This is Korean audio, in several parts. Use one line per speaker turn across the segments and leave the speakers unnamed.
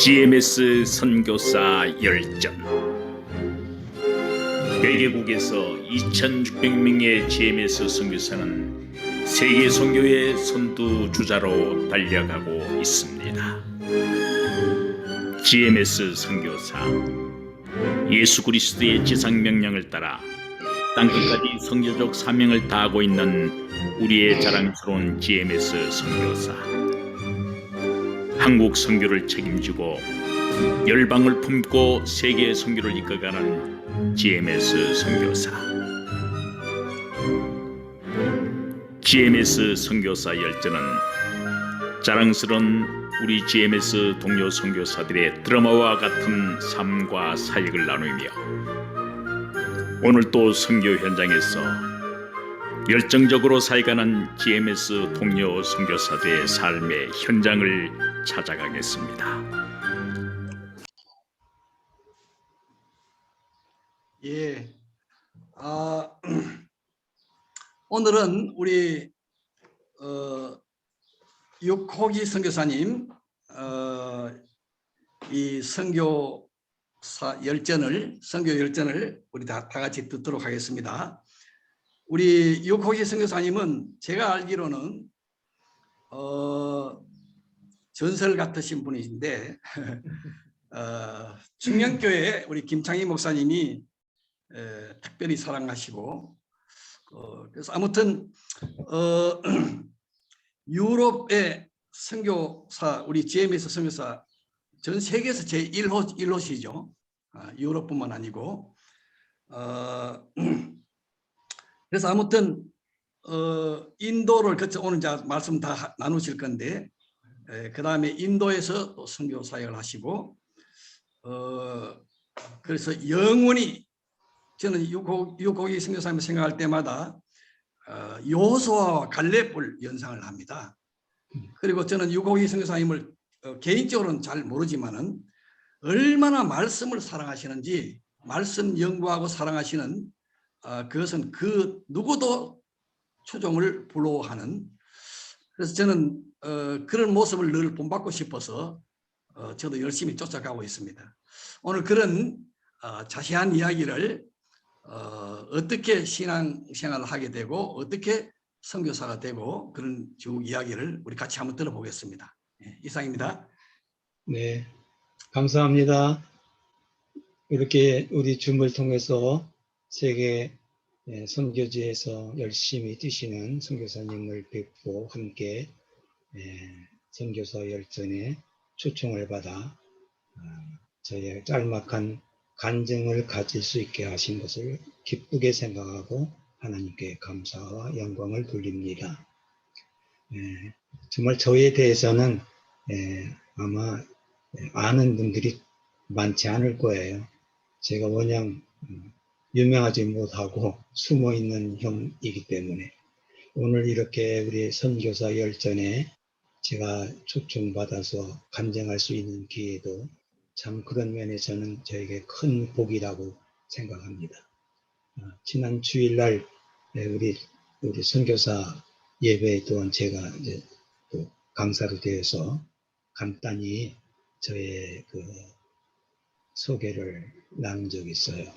GMS 선교사 열전. 매개국에서 2,600명의 GMS 선교사는 세계 선교의 선두주자로 달려가고 있습니다. GMS 선교사, 예수 그리스도의 지상 명령을 따라 땅끝까지 선교적 사명을 다하고 있는 우리의 자랑스러운 GMS 선교사. 한국 선교를 책임지고 열방을 품고 세계 선교를 이끌어가는 GMS 선교사. GMS 선교사 열전은 자랑스러운 우리 GMS 동료 선교사들의 드라마와 같은 삶과 사역을 나누며 오늘 또 선교 현장에서 열정적으로 살아가는 GMS 동료 선교사들의 삶의 현장을 찾아가겠습니다.
예, 오늘은 우리 육호기 선교사님 이 선교 열전을 우리 다 같이 듣도록 하겠습니다. 우리 육호기 선교사님은 제가 알기로는 전설 같으신 분이신데 중년교회 우리 김창희 목사님이 특별히 사랑하시고 그래서 아무튼 유럽의 선교사 우리 GMS 선교사 전 세계에서 제1호시죠. 유럽뿐만 아니고 그래서 아무튼 인도를 거쳐 오늘 이제 말씀 다 나누실 건데 그 다음에 인도에서 또 선교 사역을 하시고 그래서 영원히 저는 육호기 선교사님을 생각할 때마다 여호수아와 갈렙을 연상을 합니다. 그리고 저는 육호기 선교사님을 개인적으로는 잘 모르지만은 얼마나 말씀을 사랑하시는지 말씀 연구하고 사랑하시는 그것은 그 누구도 초종을 부러워하는 그래서 저는 그런 모습을 늘 본받고 싶어서 저도 열심히 쫓아가고 있습니다. 오늘 그런 자세한 이야기를 어떻게 신앙생활을 하게 되고 어떻게 선교사가 되고 그런 쭉 이야기를 우리 같이 한번 들어보겠습니다. 이상입니다.
네, 감사합니다. 이렇게 우리 줌을 통해서 세계 선교지에서 열심히 뛰시는 선교사님을 뵙고 함께 선교사 열전에 초청을 받아 저의 짤막한 간증을 가질 수 있게 하신 것을 기쁘게 생각하고 하나님께 감사와 영광을 돌립니다. 정말 저에 대해서는 아마 아는 분들이 많지 않을 거예요. 제가 워낙 유명하지 못하고 숨어있는 형이기 때문에 오늘 이렇게 우리 선교사 열전에 제가 초청받아서 간증할 수 있는 기회도 참 그런 면에서는 저에게 큰 복이라고 생각합니다. 지난 주일날 우리 선교사 예배 또한 제가 이제 또 강사로 되어서 간단히 저의 그 소개를 나눈 적이 있어요.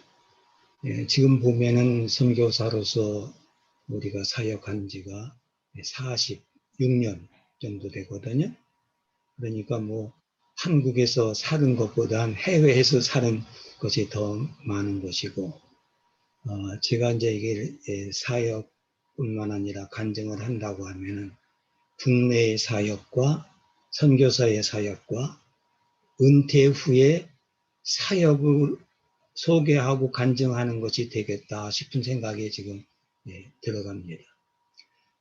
지금 보면은 선교사로서 우리가 사역한 지가 46년 정도 되거든요. 그러니까 뭐 한국에서 사는 것보단 해외에서 사는 것이 더 많은 것이고, 제가 이제 이게 사역뿐만 아니라 간증을 한다고 하면은 국내의 사역과 선교사의 사역과 은퇴 후에 사역을 소개하고 간증하는 것이 되겠다 싶은 생각이 지금 들어갑니다.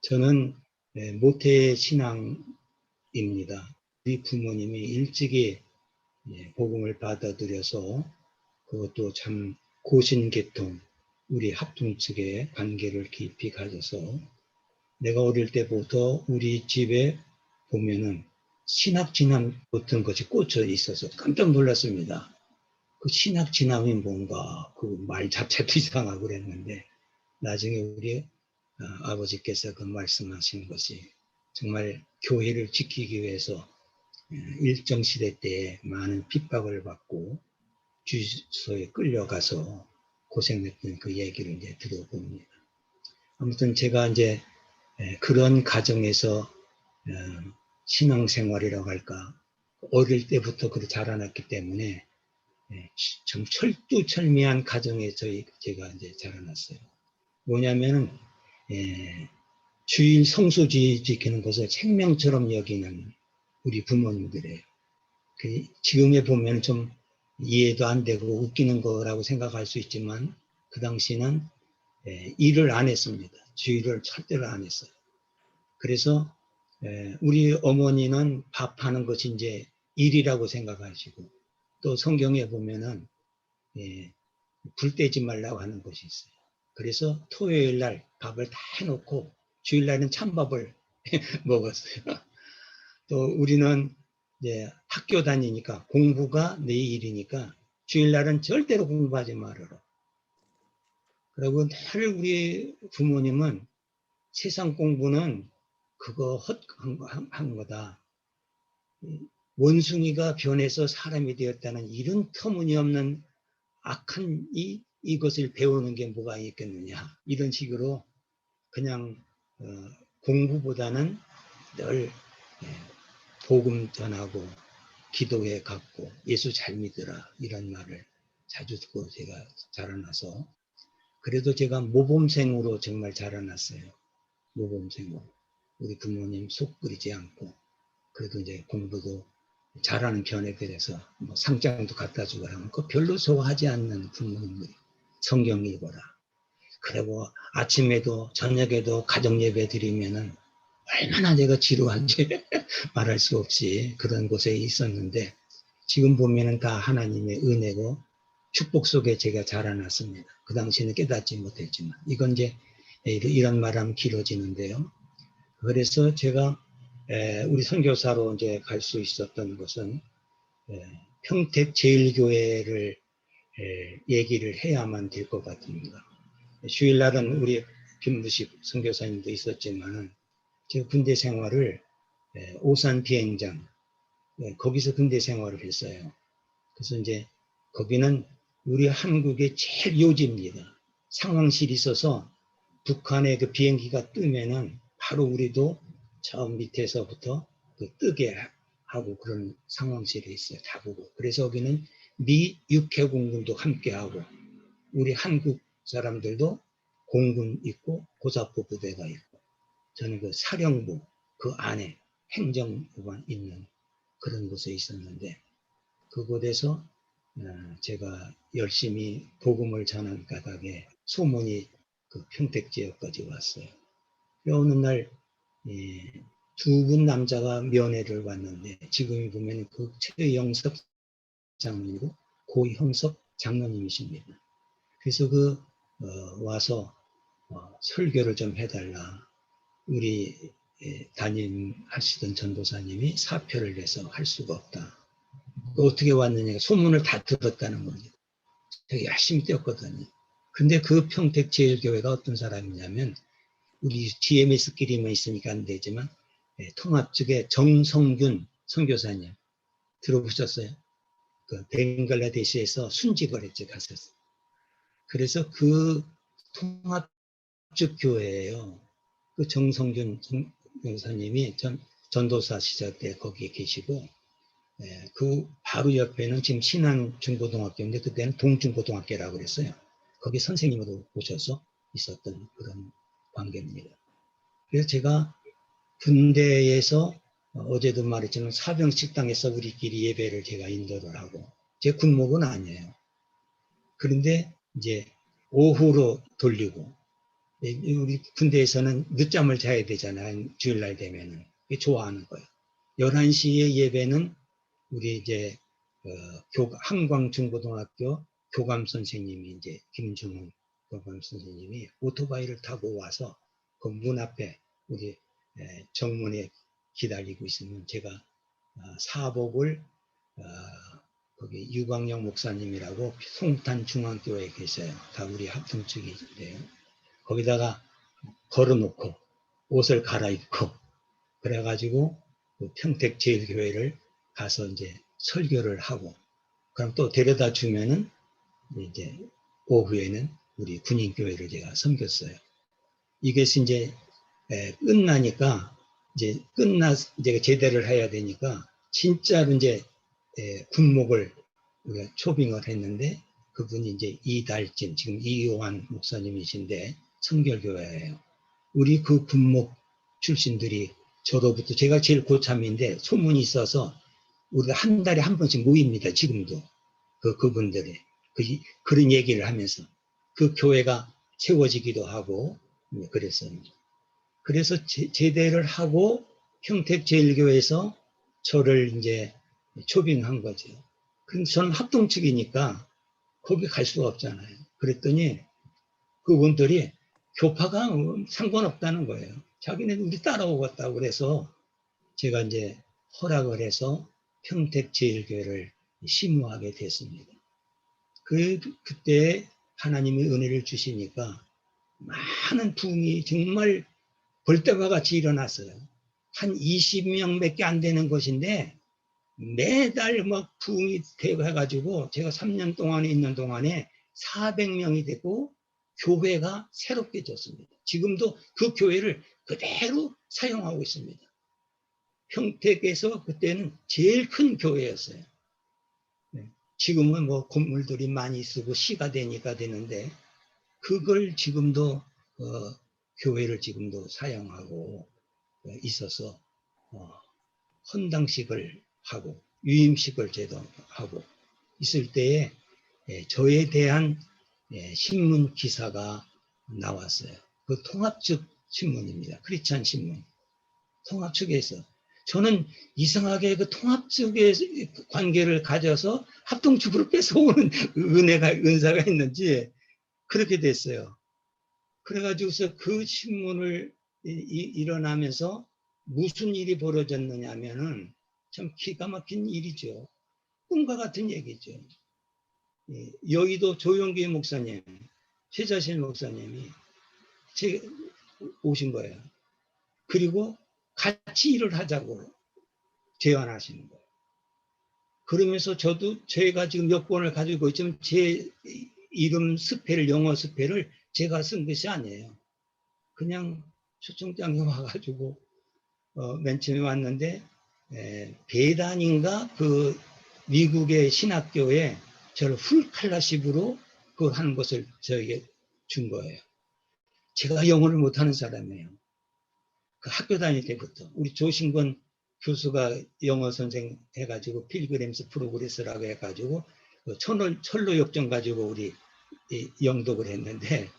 저는 모태 신앙입니다. 우리 부모님이 일찍이 복음을 받아들여서 그것도 참 고신계통 우리 합동 측의 관계를 깊이 가져서 내가 어릴 때부터 우리 집에 보면은 신학진암 같은 것이 꽂혀 있어서 깜짝 놀랐습니다. 그 신학진암이 뭔가 그 말 자체도 이상하고 그랬는데 나중에 우리 아버지께서 그 말씀하신 것이 정말 교회를 지키기 위해서 일정 시대 때 많은 핍박을 받고 주소에 끌려가서 고생했던 그 얘기를 이제 들어봅니다. 아무튼 제가 이제 그런 가정에서 신앙생활이라고 할까 어릴 때부터 그렇게 자라났기 때문에 좀 철두철미한 가정에 제가 이제 자라났어요. 뭐냐면은 주일 성수주의 지키는 것을 생명처럼 여기는 우리 부모님들이에요. 지금에 보면 좀 이해도 안 되고 웃기는 거라고 생각할 수 있지만 그 당시는 일을 안 했습니다. 주일을 절대로 안 했어요. 그래서 우리 어머니는 밥하는 것이 이제 일이라고 생각하시고 또 성경에 보면은 불 떼지 말라고 하는 것이 있어요. 그래서 토요일 날 밥을 다 해놓고 주일 날은 찬밥을 먹었어요. 또 우리는 이제 학교 다니니까 공부가 내 일이니까 주일 날은 절대로 공부하지 말아라. 그리고 늘 우리 부모님은 세상 공부는 그거 헛한 거다. 원숭이가 변해서 사람이 되었다는 이런 터무니없는 악한 이것을 배우는 게 뭐가 있겠느냐. 이런 식으로 그냥 공부보다는 늘 복음 전하고 기도해 갖고 예수 잘 믿으라 이런 말을 자주 듣고 제가 자라나서 그래도 제가 모범생으로 정말 자라났어요. 모범생으로. 우리 부모님 속 끓이지 않고 그래도 이제 공부도 잘하는 편에 그래서 뭐 상장도 갖다 주고 하면 그 별로 좋아하지 않는 부모님들이 성경 읽어라. 그리고 아침에도 저녁에도 가정 예배 드리면은 얼마나 제가 지루한지 말할 수 없이 그런 곳에 있었는데 지금 보면은 다 하나님의 은혜고 축복 속에 제가 자라났습니다. 그 당시에는 깨닫지 못했지만 이건 이제 이런 말하면 길어지는데요. 그래서 제가 우리 선교사로 이제 갈 수 있었던 것은 평택제일교회를 얘기를 해야만 될 것 같습니다. 주일날은 우리 김무식 선교사님도 있었지만은 제가 군대 생활을 오산 비행장 거기서 군대 생활을 했어요. 그래서 이제 거기는 우리 한국의 제일 요지입니다. 상황실이 있어서 북한의 그 비행기가 뜨면은 바로 우리도 저 밑에서부터 뜨게 하고 그런 상황실에 있어요. 다 보고. 그래서 여기는 미 육해공군도 함께하고 우리 한국 사람들도 공군 있고 고사포 부대가 있고 저는 그 사령부 그 안에 행정부가 있는 그런 곳에 있었는데 그곳에서 제가 열심히 복음을 전한 까닭에 소문이 그 평택 지역까지 왔어요. 어느 날 두 분 남자가 면회를 왔는데 지금 보면 그 최영석 장로님이고 고형석 장로님이십니다. 그래서 와서 설교를 좀 해달라. 우리 담임하시던 전도사님이 사표를 내서 할 수가 없다. 어떻게 왔느냐 소문을 다 들었다는 거죠. 되게 열심히 뛰었거든요. 근데 그 평택제일교회가 어떤 사람이냐면 우리 GMS끼리만 있으니까 안 되지만 통합 측의 정성균 선교사님 들어보셨어요? 그 벵글라데시에서 순직을 했죠. 갔었어요. 그래서 그 통합 측 교회예요. 그 정성균 선교사님이 전도사 시절 때 거기에 계시고 그 바로 옆에는 지금 신안 중고등학교인데 그때는 동중고등학교라고 그랬어요. 거기 선생님으로 오셔서 있었던 그런 관계입니다. 그래서 제가 군대에서 어제도 말했지만 사병식당에서 우리끼리 예배를 제가 인도를 하고 제 군목은 아니에요. 그런데 이제 오후로 돌리고 우리 군대에서는 늦잠을 자야 되잖아요. 주일날 되면은 좋아하는 거예요. 11시에 예배는 우리 이제 한광중고등학교 교감 선생님이 이제 김중훈 교감 선생님이 오토바이를 타고 와서 그 문 앞에 우리 정문에 기다리고 있으면 제가 사복을 거기 유광영 목사님이라고 송탄 중앙교회에 계셔요. 다 우리 합동 측이래요. 거기다가 걸어놓고 옷을 갈아입고 그래가지고 평택제일교회를 가서 이제 설교를 하고, 그럼 또 데려다 주면은 이제 오후에는 우리 군인교회를 제가 섬겼어요. 이것이 이제 끝나니까 이제 제대를 해야 되니까 진짜로 이제 군목을 우리가 초빙을 했는데, 그분이 이제 이달진, 지금 이요한 목사님이신데 성결교회예요. 우리 그 군목 출신들이 저로부터, 제가 제일 고참인데 소문이 있어서 우리가 한 달에 한 번씩 모입니다. 지금도 그분들이 그런 얘기를 하면서 그 교회가 세워지기도 하고 그랬습니다. 그래서 제대를 하고 평택제일교회에서 저를 이제 초빙한 거죠. 그럼 저는 합동 측이니까 거기 갈 수가 없잖아요. 그랬더니 그분들이 교파가 상관없다는 거예요. 자기네들 우리 따라오겠다고 그래서 제가 이제 허락을 해서 평택제일교회를 심우하게 됐습니다. 그때 하나님이 은혜를 주시니까 많은 부흥이 정말 벌떼와 같이 일어났어요. 한 20명 밖에 안 되는 것인데 매달 막 부흥이 되고 해가지고 제가 3년 동안에 있는 동안에 400명이 되고 교회가 새롭게 졌습니다. 지금도 그 교회를 그대로 사용하고 있습니다. 평택에서 그때는 제일 큰 교회였어요. 지금은 뭐 건물들이 많이 쓰고 시가 되니까 되는데, 그걸 지금도 교회를 지금도 사용하고 있어서 헌당식을 하고 유임식을 제도하고 있을 때에 저에 대한 신문 기사가 나왔어요. 그 통합측 신문입니다. 크리스찬 신문. 통합측에서 저는 이상하게 그 통합측의 관계를 가져서 합동측으로 뺏어오는 은사가 있는지 그렇게 됐어요. 그래가지고서 그 신문을 일어나면서 무슨 일이 벌어졌느냐 하면은 참 기가 막힌 일이죠. 꿈과 같은 얘기죠. 여의도 조용기 목사님, 최자실 목사님이 오신 거예요. 그리고 같이 일을 하자고 제안하시는 거예요. 그러면서 제가 지금 여권을 가지고 있지만 제 이름 스펠을, 영어 스펠을 제가 쓴 것이 아니에요. 그냥 초청장이 와가지고 맨 처음에 왔는데 배단인가 그 미국의 신학교에 저를 풀칼라십으로 그걸 하는 것을 저에게 준 거예요. 제가 영어를 못하는 사람이에요. 그 학교 다닐 때부터 우리 조신권 교수가 영어 선생 해가지고 필그램스 프로그레스라고 해가지고 그 철로 역정 가지고 우리 영독을 했는데,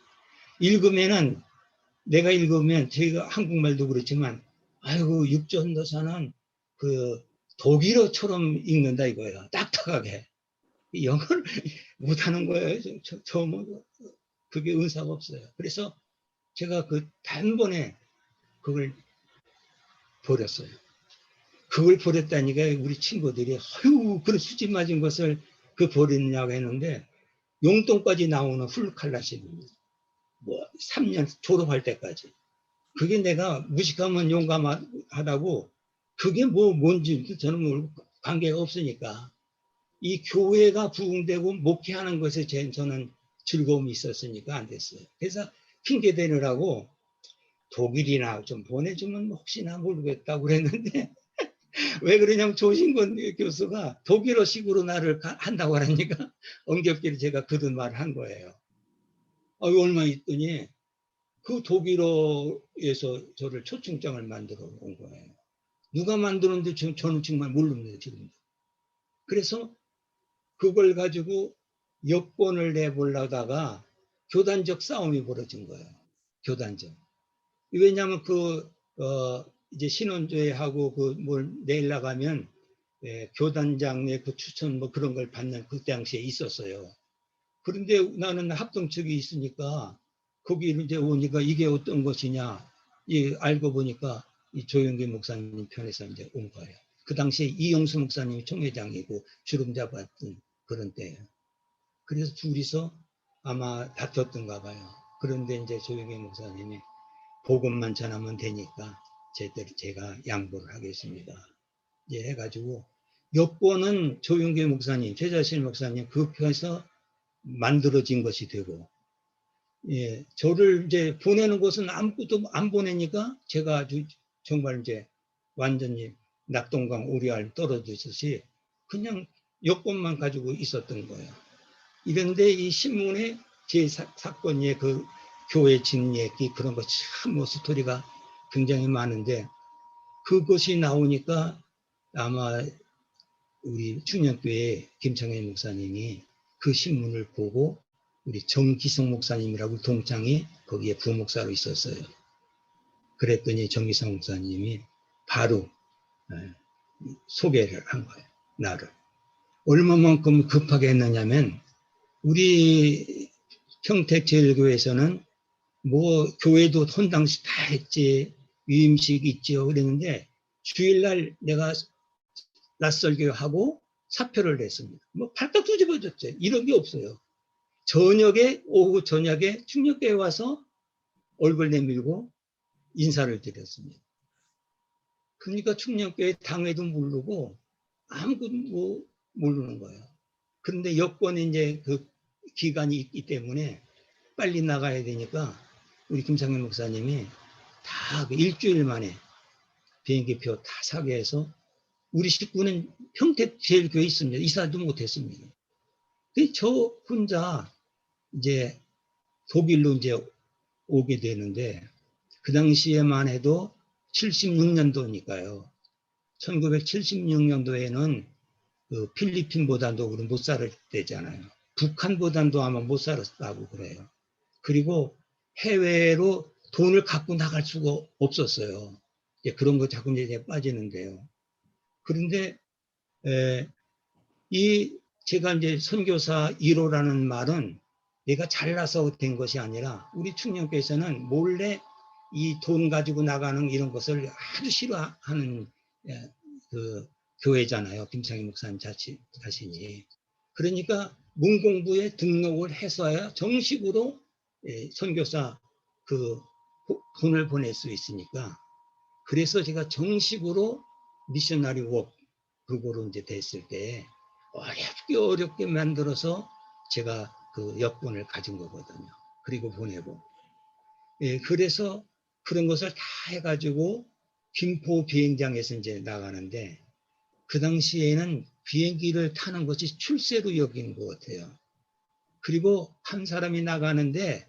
내가 읽으면 제가 한국말도 그렇지만 아이고 육전도사는 그 독일어처럼 읽는다 이거예요. 딱딱하게. 영어를 못하는 거예요. 그게 은사가 없어요. 그래서 제가 그 단번에 그걸 버렸어요. 그걸 버렸다니까 우리 친구들이 아유 그런 수지 맞은 것을 그 버렸냐고 했는데, 용돈까지 나오는 풀칼라십입니다. 뭐 3년 졸업할 때까지. 그게 내가 무식하면 용감하다고, 그게 뭔지 저는 관계가 없으니까 이 교회가 부흥되고 목회하는 것에 저는 즐거움이 있었으니까 안 됐어요. 그래서 핑계 대느라고 독일이나 좀 보내주면 혹시나 모르겠다고 그랬는데 왜 그러냐면 조신권 교수가 독일어식으로 나를 한다고 하니까 엄격히 제가 그런 말을 한 거예요. 얼마 있더니 그 독일어에서 저를 초청장을 만들어 온 거예요. 누가 만드는데 저는 정말 모릅니다, 지금도. 그래서 그걸 가지고 여권을 내보려다가 교단적 싸움이 벌어진 거예요. 교단적. 왜냐하면 이제 신원조회하고 뭘 내려고 하면 교단장의 그 추천 뭐 그런 걸 받는 그 당시에 있었어요. 그런데 나는 합동측이 있으니까 거기 이제 오니까 이게 어떤 것이냐, 알고 보니까 이 조영기 목사님 편에서 이제 온 거예요. 그 당시에 이용수 목사님이 총회장이고 주름 잡았던 그런 때예요. 그래서 둘이서 아마 다퉜던가 봐요. 그런데 이제 조영기 목사님이 복음만 전하면 되니까 제가 양보를 하겠습니다. 해가지고 여권은 조윤계 목사님, 최자실 목사님 그 표에서 만들어진 것이 되고, 예, 저를 이제 보내는 곳은 아무것도 안 보내니까 제가 아주 정말 이제 완전히 낙동강 오리알 떨어지듯이 그냥 여권만 가지고 있었던 거예요. 이런데 이 신문에 제 사건의 그 교회 진얘기 그런 거 참 뭐 스토리가 굉장히 많은데, 그것이 나오니까 아마 우리 충녕교회 김창현 목사님이 그 신문을 보고 우리 정기성 목사님이라고 동창이 거기에 부목사로 있었어요. 그랬더니 정기성 목사님이 바로 소개를 한 거예요. 나를. 얼마만큼 급하게 했느냐면 우리 평택제일교회에서는 뭐 교회도 헌당식 다 했지, 유임식 있지요 그랬는데 주일날 내가 낮설교하고 사표를 냈습니다. 뭐 팔딱 뒤집어졌죠. 이런 게 없어요. 오후 저녁에 충녕교회 와서 얼굴 내밀고 인사를 드렸습니다. 그러니까 충녕교회 당회도 모르고 아무것도 모르는 거예요. 그런데 여권에 이제 그 기간이 있기 때문에 빨리 나가야 되니까 우리 김상현 목사님이 다 일주일 만에 비행기표 다 사게 해서 우리 식구는 평택제일교회에 있습니다. 이사도 못했습니다. 저 혼자 이제 독일로 이제 오게 되는데, 그 당시에만 해도 76년도니까요. 1976년도에는 그 필리핀보다도 못 살 때잖아요. 북한보다도 아마 못 살았다고 그래요. 그리고 해외로 돈을 갖고 나갈 수가 없었어요. 이제 그런 거 자꾸 이제 빠지는데요. 그런데 제가 이제 선교사 1호라는 말은 내가 잘나서 된 것이 아니라 우리 충녕교회에서는 몰래 이 돈 가지고 나가는 이런 것을 아주 싫어하는 그 교회잖아요. 김창희 목사님 자신이. 그러니까 문공부에 등록을 해서야 정식으로 선교사 그 돈을 보낼 수 있으니까, 그래서 제가 정식으로 미셔너리 웍 그거로 이제 됐을 때 어렵게 만들어서 제가 그 여권을 가진 거거든요. 그리고 보내고. 예, 그래서 그런 것을 다 해가지고 김포 비행장에서 이제 나가는데, 그 당시에는 비행기를 타는 것이 출세로 여긴 것 같아요. 그리고 한 사람이 나가는데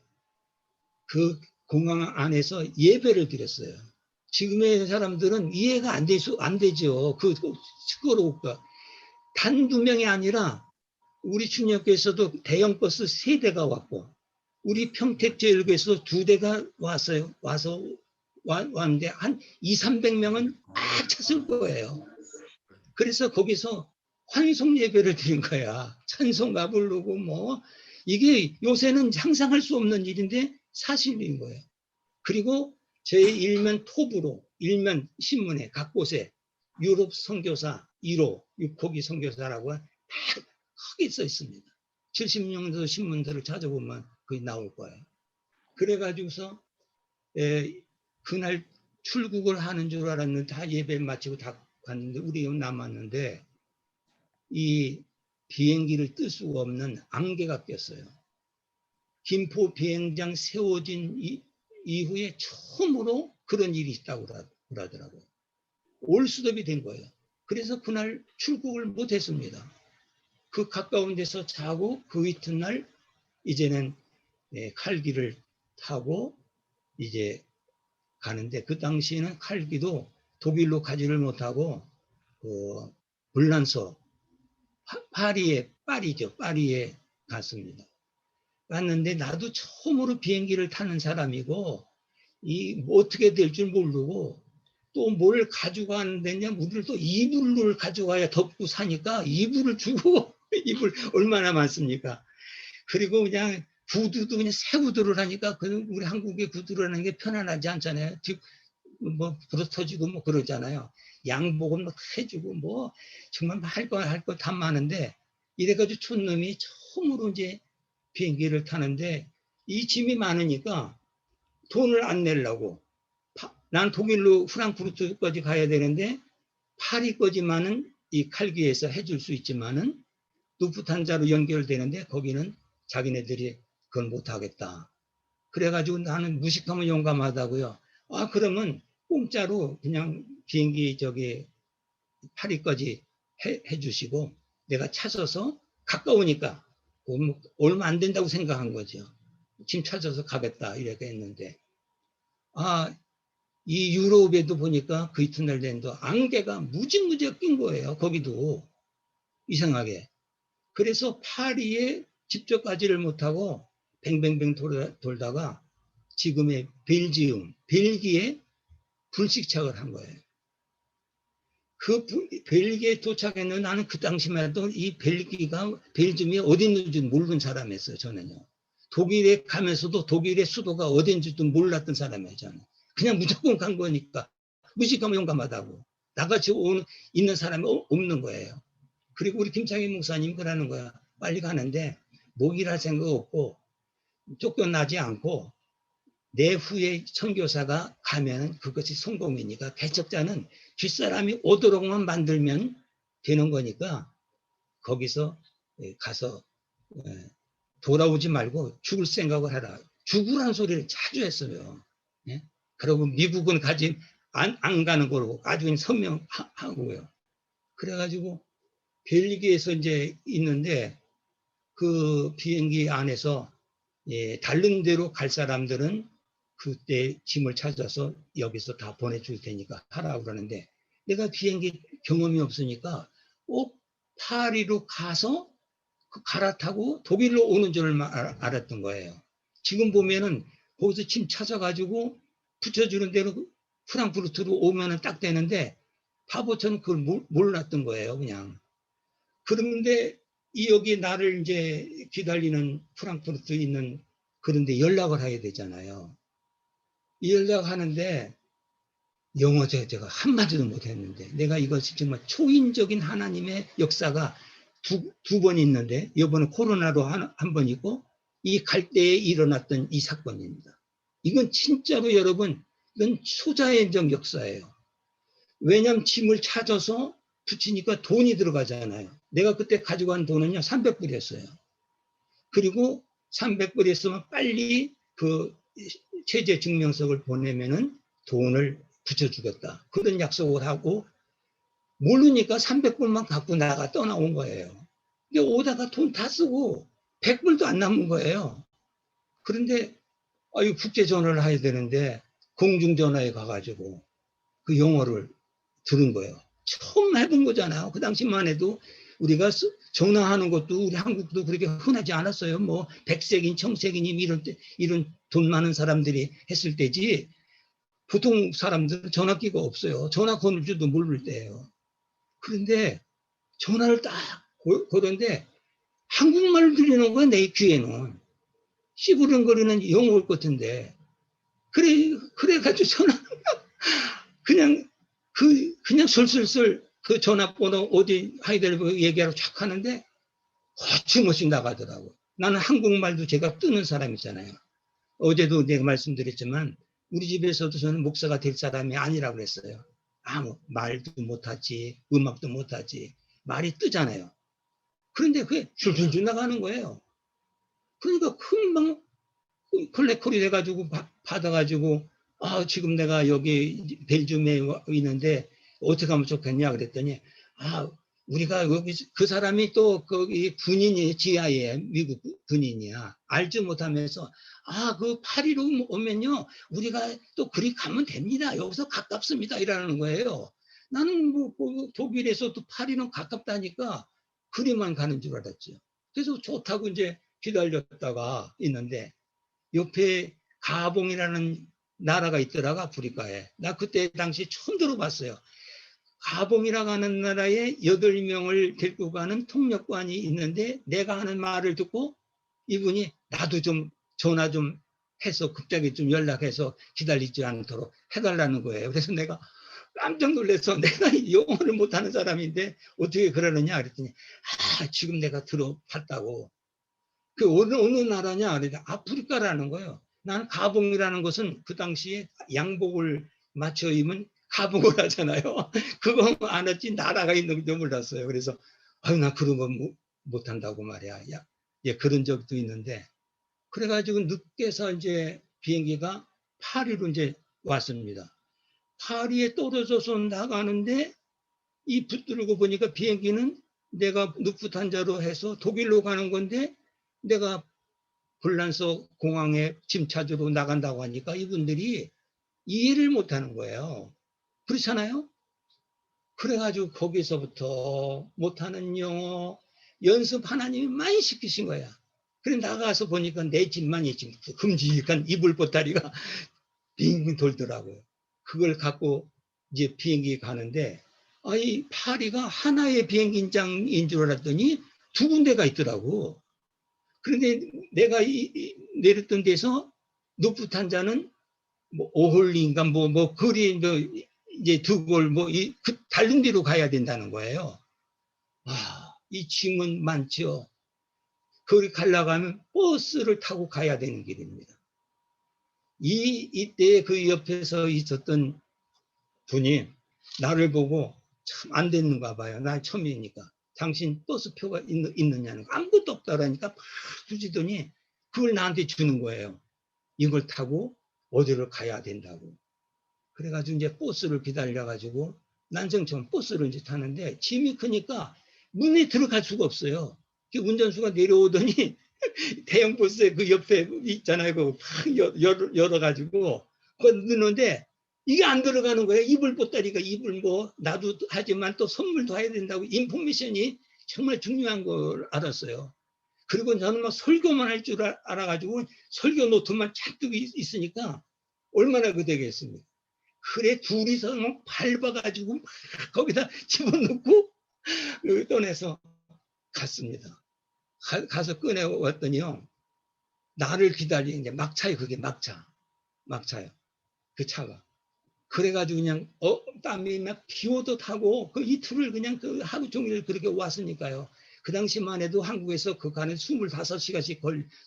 그 공항 안에서 예배를 드렸어요. 지금의 사람들은 이해가 안 되죠. 그 시끄러울까. 단두 명이 아니라 우리 충녕교회에서도 대형 버스 3대가 왔고, 우리 평택제일교회에서 2대가 왔는데 한 200~300명은 막 찼을 거예요. 그래서 거기서 환송 예배를 드린 거야. 찬송가 부르고 뭐, 이게 요새는 상상할 수 없는 일인데 사실인 거예요. 그리고 제 일면 톱으로, 일면 신문에 각 곳에 유럽 선교사 1호, 6호기 선교사라고 다 크게 써 있습니다. 70년도 신문들을 찾아보면 그게 나올 거예요. 그래가지고서 그날 출국을 하는 줄 알았는데 다 예배 마치고 다 갔는데 우리 남았는데 이 비행기를 뜰 수가 없는 안개가 꼈어요. 김포 비행장 세워진 이후에 처음으로 그런 일이 있다고 그러더라고요. 올수업이 된 거예요. 그래서 그날 출국을 못했습니다. 그 가까운 데서 자고 그 이튿날 이제는 칼기를 타고 이제 가는데, 그 당시에는 칼기도 독일로 가지를 못하고 불란서 파리에 갔습니다. 갔는데 나도 처음으로 비행기를 타는 사람이고 뭐 어떻게 될 줄 모르고 또 뭘 가져가는 데냐, 우리를 또 이불을 가져가야 덮고 사니까 이불을 주고 이불 얼마나 많습니까? 그리고 그냥 구두도 그냥 새 구두를 하니까 우리 한국의 구두를 하는 게 편안하지 않잖아요. 뭐 부러 터지고 뭐 그러잖아요. 양복은 뭐 해주고 뭐 정말 할 거 다 많은데, 이래가지고 촌놈이 처음으로 이제 비행기를 타는데 이 짐이 많으니까 돈을 안 내려고, 난 독일로 프랑크푸르트까지 가야 되는데 파리까지만은 이 칼기에서 해줄 수 있지만은 루프탄자로 연결되는데 거기는 자기네들이 그걸 못하겠다. 그래가지고 나는 무식하면 용감하다고요. 아, 그러면 공짜로 그냥 비행기 파리까지 해주시고 내가 찾아서 가까우니까 얼마 안 된다고 생각한 거죠. 짐 찾아서 가겠다 이렇게 했는데, 이 유럽에도 보니까 그 이튿날 된도 안개가 무지무지가 낀 거예요. 거기도 이상하게. 그래서 파리에 직접 가지를 못하고 뱅뱅뱅 돌다가 지금의 벨기에 불식착을 한 거예요. 그 벨기에 도착했는데 나는 그 당시만 해도 이 벨gium이 어디 있는지 모르는 사람이었어요. 저는요. 독일에 가면서도 독일의 수도가 어딘지도 몰랐던 사람이에요. 저는. 그냥 무조건 간 거니까 무식하면 용감하다고. 나같이 있는 사람이 없는 거예요. 그리고 우리 김창희 목사님 그러는 거야. 빨리 가는데 목이랄 생각 없고 쫓겨나지 않고 내 후에 선교사가 가면 그것이 성공이니까 개척자는 뒷사람이 오도록만 만들면 되는 거니까 거기서 가서 돌아오지 말고 죽을 생각을 해라. 죽으란 소리를 자주 했어요. 예? 그리고 미국은 안 가는 거고 아주 선명하고요. 그래가지고 벨기에에서 이제 있는데 그 비행기 안에서 다른 데로 갈 사람들은 그때 짐을 찾아서 여기서 다 보내줄 테니까 하라고 그러는데 내가 비행기 경험이 없으니까 꼭 파리로 가서 갈아타고 독일로 오는 줄 알았던 거예요. 지금 보면은 거기서 짐 찾아가지고 붙여주는 대로 프랑크푸르트로 오면은 딱 되는데 바보처럼 그걸 몰랐던 거예요, 그냥. 그런데 여기 나를 이제 기다리는 프랑크푸르트에 있는 그런데 연락을 해야 되잖아요. 연락하는데 영어 제가 한마디도 못했는데 내가 이것이 정말 초인적인 하나님의 역사가 두 번 있는데 이번에 코로나로 한 번 있고 이 갈 때에 일어났던 이 사건입니다. 이건 진짜로 여러분 이건 초자연적 역사예요. 왜냐하면 짐을 찾아서 붙이니까 돈이 들어가잖아요. 내가 그때 가지고 간 돈은요 300불이었어요. 그리고 300불이었으면 빨리 그 체제 증명서를 보내면은 돈을 붙여주겠다. 그런 약속을 하고 모르니까 300불만 갖고 나가 떠나온 거예요. 근데 오다가 돈 다 쓰고 100불도 안 남은 거예요. 그런데 국제전화를 해야 되는데 공중전화에 가가지고 그 영어를 들은 거예요. 처음 해본 거잖아요. 그 당시만 해도 우리가 전화하는 것도 우리 한국도 그렇게 흔하지 않았어요. 뭐 백색인, 청색인이 이런 돈 많은 사람들이 했을 때지 보통 사람들은 전화기가 없어요. 전화 거는 줄도 모를 때예요. 그런데 전화를 딱 걸었는데 한국말을 들리는 거야, 내 귀에는. 씨부렁거리는 영어일 것 같은데. 그래가지고 그냥 설설설 그 전화번호 어디 하이델베르 얘기하러 쫙 하는데 거침없이 나가더라고. 나는 한국말도 제가 뜨는 사람이잖아요. 어제도 내가 말씀드렸지만 우리 집에서도 저는 목사가 될 사람이 아니라고 그랬어요. 말도 못하지, 음악도 못하지. 말이 뜨잖아요. 그런데 그게 줄줄줄 나가는 거예요. 그러니까 금방 콜렉콜이 돼가지고 받아가지고 지금 내가 여기 벨gium에 있는데 어떻게 하면 좋겠냐 그랬더니 우리가 여기 그 사람이 또 거기 군인이 지하에 미국 군인이야. 알지 못하면서 그 파리로 오면요 우리가 또 그리 가면 됩니다. 여기서 가깝습니다. 이러는 거예요. 나는 뭐 독일에서 또 파리는 가깝다니까 그리만 가는 줄 알았죠. 그래서 좋다고 이제 기다렸다가 있는데 옆에 가봉이라는 나라가 있더라고 아프리카에. 나 그때 당시 처음 들어봤어요. 가봉이라고 하는 나라에 8명을 데리고 가는 통역관이 있는데 내가 하는 말을 듣고 이분이 나도 좀 전화 좀 해서 갑자기 좀 연락해서 기다리지 않도록 해달라는 거예요. 그래서 내가 깜짝 놀라서 내가 영어를 못하는 사람인데 어떻게 그러느냐 그랬더니 지금 내가 들어봤다고. 그 어느 나라냐 그랬더니 아프리카라는 거예요. 나는 가봉이라는 것은 그 당시에 양복을 맞춰 입은 가보고 하잖아요. 그거 안 했지 나라가 있는 줄 몰랐어요. 그래서 아유 나 그런 거 못한다고 말이야. 야, 예, 그런 적도 있는데 그래가지고 늦게서 이제 비행기가 파리로 이제 왔습니다. 파리에 떨어져서 나가는데 이 붙들고 보니까 비행기는 내가 루프탄자로 해서 독일로 가는 건데 내가 불란서 공항에 짐 찾으러 나간다고 하니까 이분들이 이해를 못하는 거예요. 그렇잖아요? 그래가지고 거기서부터 못하는 영어 연습 하나님이 많이 시키신 거야. 그래 나가서 보니까 내 집만 있지 큼직한 이불 보따리가 빙 돌더라고요. 그걸 갖고 이제 비행기 가는데 아이 파리가 하나의 비행기장인 줄 알았더니 두 군데가 있더라고. 그런데 내가 내렸던 데서 루프탄자는 뭐 오홀리인가 뭐 거리 이제 두골 그 다른 데로 가야 된다는 거예요. 이 짐은 많죠. 거기 가려고 하면 버스를 타고 가야 되는 길입니다. 이때 그 옆에서 있었던 분이 나를 보고 참 안 됐는가 봐요. 나 처음이니까. 당신 버스표가 있느냐는 거. 아무것도 없다라니까 막 주시더니 그걸 나한테 주는 거예요. 이걸 타고 어디를 가야 된다고. 그래가지고 이제 버스를 기다려가지고 난생처럼 버스를 이제 타는데 짐이 크니까 문에 들어갈 수가 없어요. 운전수가 내려오더니 대형 버스에 그 옆에 있잖아요. 그거 팍 열어가지고 넣는데 이게 안 들어가는 거예요. 이불 보따리가 이불 나도 하지만 또 선물도 해야 된다고 인포메이션이 정말 중요한 걸 알았어요. 그리고 저는 막 설교만 할 줄 알아가지고 설교 노트만 잔뜩 있으니까 얼마나 그 되겠습니까? 그래 둘이서 막 밟아가지고 막 거기다 집어넣고 떠내서 갔습니다. 가서 꺼내왔더니요. 나를 기다리는 게 막차요. 그게 막차요. 그 차가. 그래가지고 그냥 땀이 막 비오도 타고 그 이틀을 그냥 그 하루 종일 그렇게 왔으니까요. 그 당시만 해도 한국에서 그 가는 25시간씩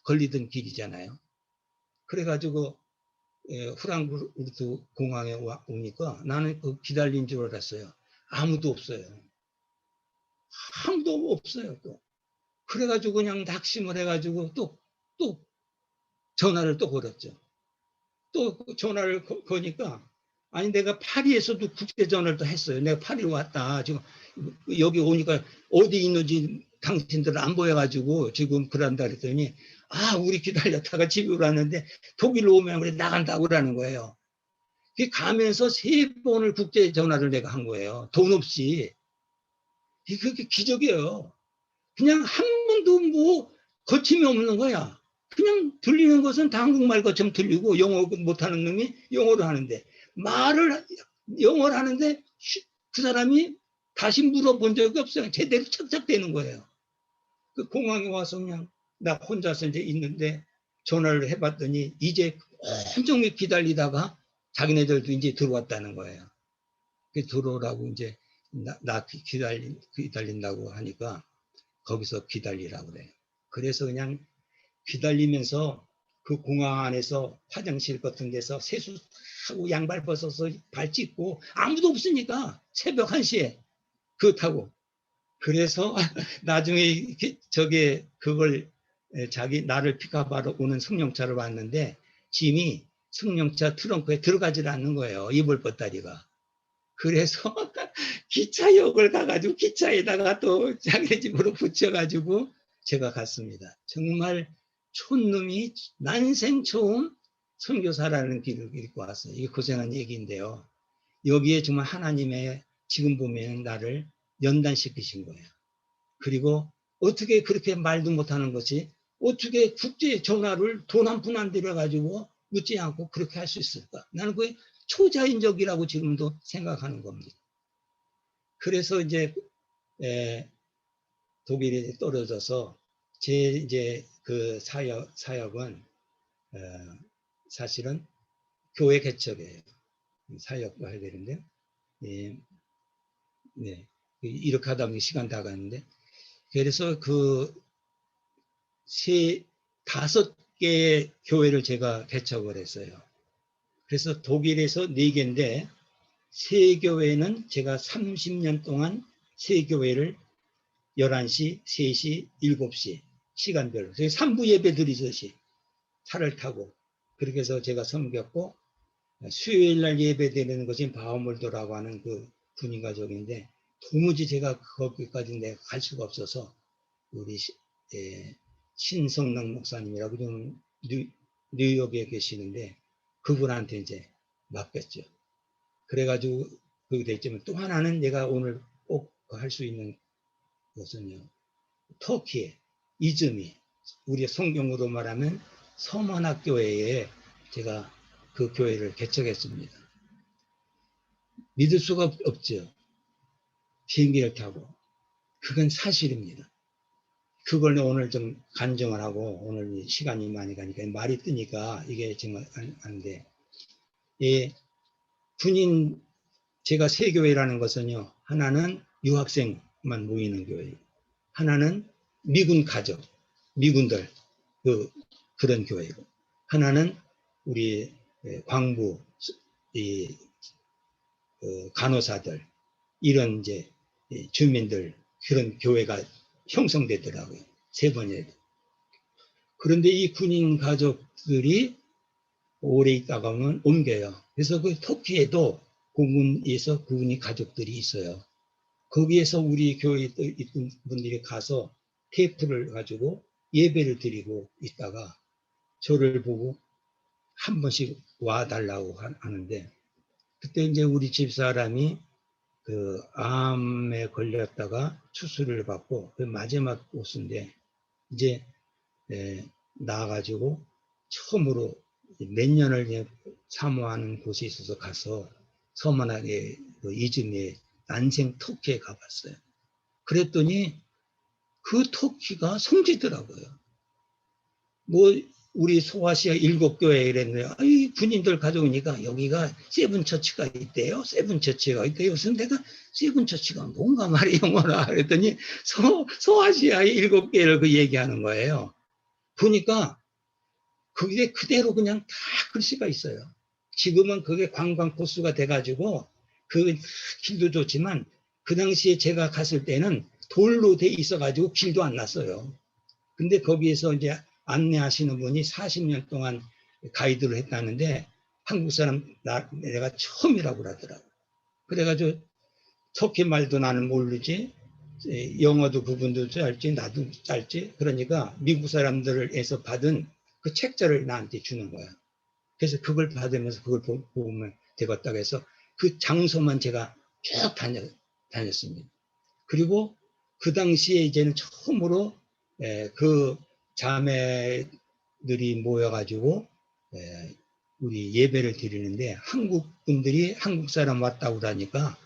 걸리던 길이잖아요. 그래가지고 프랑크푸르트 공항에 오니까 나는 그 기다린 줄 알았어요. 아무도 없어요. 아무도 없어요. 또. 그래가지고 그냥 낙심을 해가지고 또 전화를 또 걸었죠. 또 전화를 거니까 아니 내가 파리에서도 국제전화를 또 했어요. 내가 파리로 왔다. 지금 여기 오니까 어디 있는지 당신들 안 보여가지고 지금 그런다 그랬더니 우리 기다렸다가 집에 왔는데 독일로 오면 그래 나간다고 그러는 거예요. 가면서 3번을 국제전화를 내가 한 거예요. 돈 없이. 그게 기적이에요. 그냥 한 번도 거침이 없는 거야. 그냥 들리는 것은 다 한국말 것처럼 들리고 영어 못하는 놈이 영어로 하는데 말을 영어를 하는데 그 사람이 다시 물어본 적이 없어요. 제대로 착착되는 거예요. 그 공항에 와서 그냥 나 혼자서 이제 있는데 전화를 해봤더니 이제 온종일 기다리다가 자기네들도 이제 들어왔다는 거예요. 들어오라고 이제 나 기다린다고 하니까 거기서 기다리라고 그래요. 그래서 그냥 기다리면서 그 공항 안에서 화장실 같은 데서 세수하고 양발 벗어서 발 찢고 아무도 없으니까 새벽 1시에 그거 타고 그래서 나중에 그걸 자기 나를 픽업하러 오는 승용차를 왔는데 짐이 승용차 트렁크에 들어가질 않는 거예요. 이불 보따리가. 그래서 기차역을 가가지고 기차에다가 또 자기 집으로 붙여가지고 제가 갔습니다. 정말 촌놈이 난생 처음 선교사라는 길을 잃고 왔어요. 이게 고생한 얘기인데요. 여기에 정말 하나님의 지금 보면 나를 연단시키신 거예요. 그리고 어떻게 그렇게 말도 못하는 것이 어떻게 국제 전화를 돈 한 푼 안 들여가지고 묻지 않고 그렇게 할 수 있을까? 나는 그게 초자연적이라고 지금도 생각하는 겁니다. 그래서 이제 독일에 떨어져서 제 이제 그 사역은 사실은 교회 개척이에요. 사역을 해야 되는데, 네. 이렇게 하다 보니 시간 다 갔는데, 그래서 그 5개의 교회를 제가 개척을 했어요. 그래서 독일에서 4개인데, 새 교회는 제가 30년 동안 새 교회를 11시, 3시, 7시 시간별로 3부 예배 드리듯이 차를 타고 그렇게 해서 제가 섬겼고, 수요일 날 예배 드리는 것이 바오몰도라고 하는 그 군인 가족인데 도무지 제가 거기까지 내가 갈 수가 없어서 우리 신성능 목사님이라고 좀 뉴욕에 계시는데 그분한테 이제 맡겼죠. 그래가지고 그게 됐지만 또 하나는 내가 오늘 꼭 할 수 있는 것은요, 터키의 이즈미, 우리 성경으로 말하면 서만학교회에 제가 그 교회를 개척했습니다. 믿을 수가 없죠. 비행기를 타고. 그건 사실입니다. 그걸 오늘 좀 간증을 하고 오늘 시간이 많이 가니까 말이 뜨니까 이게 정말 안 돼. 예, 군인, 제가 새 교회라는 것은요, 하나는 유학생만 모이는 교회, 하나는 미군 가족, 미군들, 그런 교회고, 하나는 우리 광부, 간호사들, 이런 이제 주민들, 그런 교회가 형성되더라고요. 세 번에. 그런데 이 군인 가족들이 오래 있다가는 옮겨요. 그래서 그 터키에도 공군에서 군인 가족들이 있어요. 거기에서 우리 교회에 있던 분들이 가서 테이프를 가지고 예배를 드리고 있다가 저를 보고 한 번씩 와달라고 하는데, 그때 이제 우리 집사람이 그 암에 걸렸다가 수술을 받고 그 마지막 곳인데 이제 나와가지고 처음으로 몇 년을 사모하는 곳이 있어서 가서 서만하게 그 이즈미에 난생 터키에 가봤어요. 그랬더니 그 터키가 성지더라고요. 뭐 우리 소아시아 7교회 이랬는데 아이 군인들 가져오니까 여기가 세븐처치가 있대요. 세븐처치가 있대요. 그래서 내가 세븐처치가 뭔가 말이야 뭐라 그랬더니 소아시아의 7교회를 그 얘기하는 거예요. 보니까 그게 그대로 그냥 다 글씨가 있어요. 지금은 그게 관광 코스가 돼가지고 그 길도 좋지만 그 당시에 제가 갔을 때는 돌로 돼 있어가지고 길도 안 났어요. 근데 거기에서 이제 안내하시는 분이 40년 동안 가이드를 했다는데 한국 사람 내가 처음이라고 그러더라고요. 그래가지고 터키 말도 나는 모르지, 영어도 그분도 짤지 나도 짤지, 그러니까 미국 사람들에서 받은 그 책자를 나한테 주는 거야. 그래서 그걸 받으면서 그걸 보면 되겠다고 해서 그 장소만 제가 쭉 다녔습니다. 그리고 그 당시에 이제는 처음으로 그 자매들이 모여가지고 우리 예배를 드리는데 한국 분들이 한국 사람 왔다고 그러니까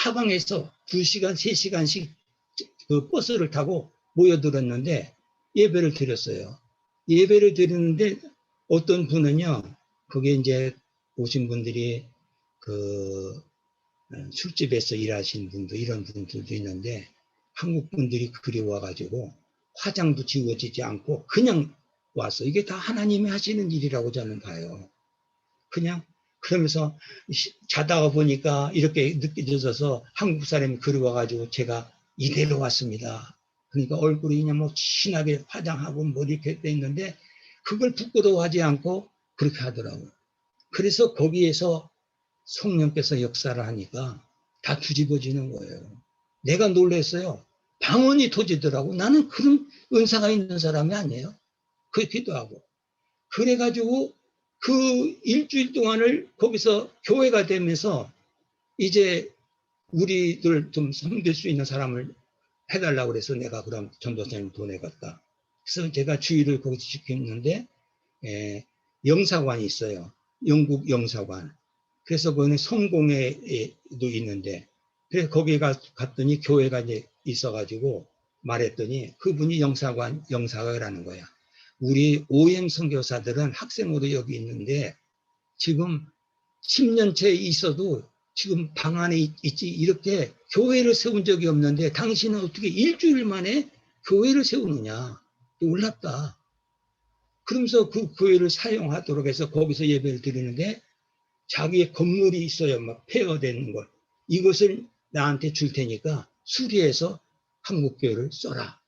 사방에서 2시간, 3시간씩 그 버스를 타고 모여들었는데 예배를 드렸어요. 예배를 드리는데 어떤 분은요, 그게 이제 오신 분들이 그 술집에서 일하시는 분도 이런 분들도 있는데 한국 분들이 그리워가지고 화장도 지워지지 않고 그냥 와서 이게 다 하나님이 하시는 일이라고 저는 봐요. 그냥 그러면서 자다가 보니까 이렇게 느껴져서 한국 사람이 그리워가지고 제가 이대로 왔습니다. 그러니까 얼굴이 그냥 뭐 진하게 화장하고 뭐 이렇게 돼 있는데 그걸 부끄러워하지 않고 그렇게 하더라고요. 그래서 거기에서 성령께서 역사를 하니까 다 뒤집어지는 거예요. 내가 놀랐어요. 방언이 터지더라고. 나는 그런 은사가 있는 사람이 아니에요. 그렇기도 하고. 그래가지고 그 일주일 동안을 거기서 교회가 되면서 이제 우리들 좀 섬길 수 있는 사람을 해달라고 그래서 내가 그럼 전도사님 보내갔다. 그래서 제가 주의를 거기서 지켰는데 영사관이 있어요. 영국 영사관. 그래서 거기는 성공회도 있는데 그래서 거기 갔더니 교회가 이제 있어가지고 말했더니 그분이 영사가라는 거야. 우리 OM 선교사들은 학생으로 여기 있는데 지금 10년째 있어도 지금 방 안에 있지 이렇게 교회를 세운 적이 없는데 당신은 어떻게 일주일 만에 교회를 세우느냐. 놀랍다. 그러면서 그 교회를 사용하도록 해서 거기서 예배를 드리는데 자기의 건물이 있어요. 막 폐허되는 것. 이것을 나한테 줄 테니까 수리해서 한국교회를 써라.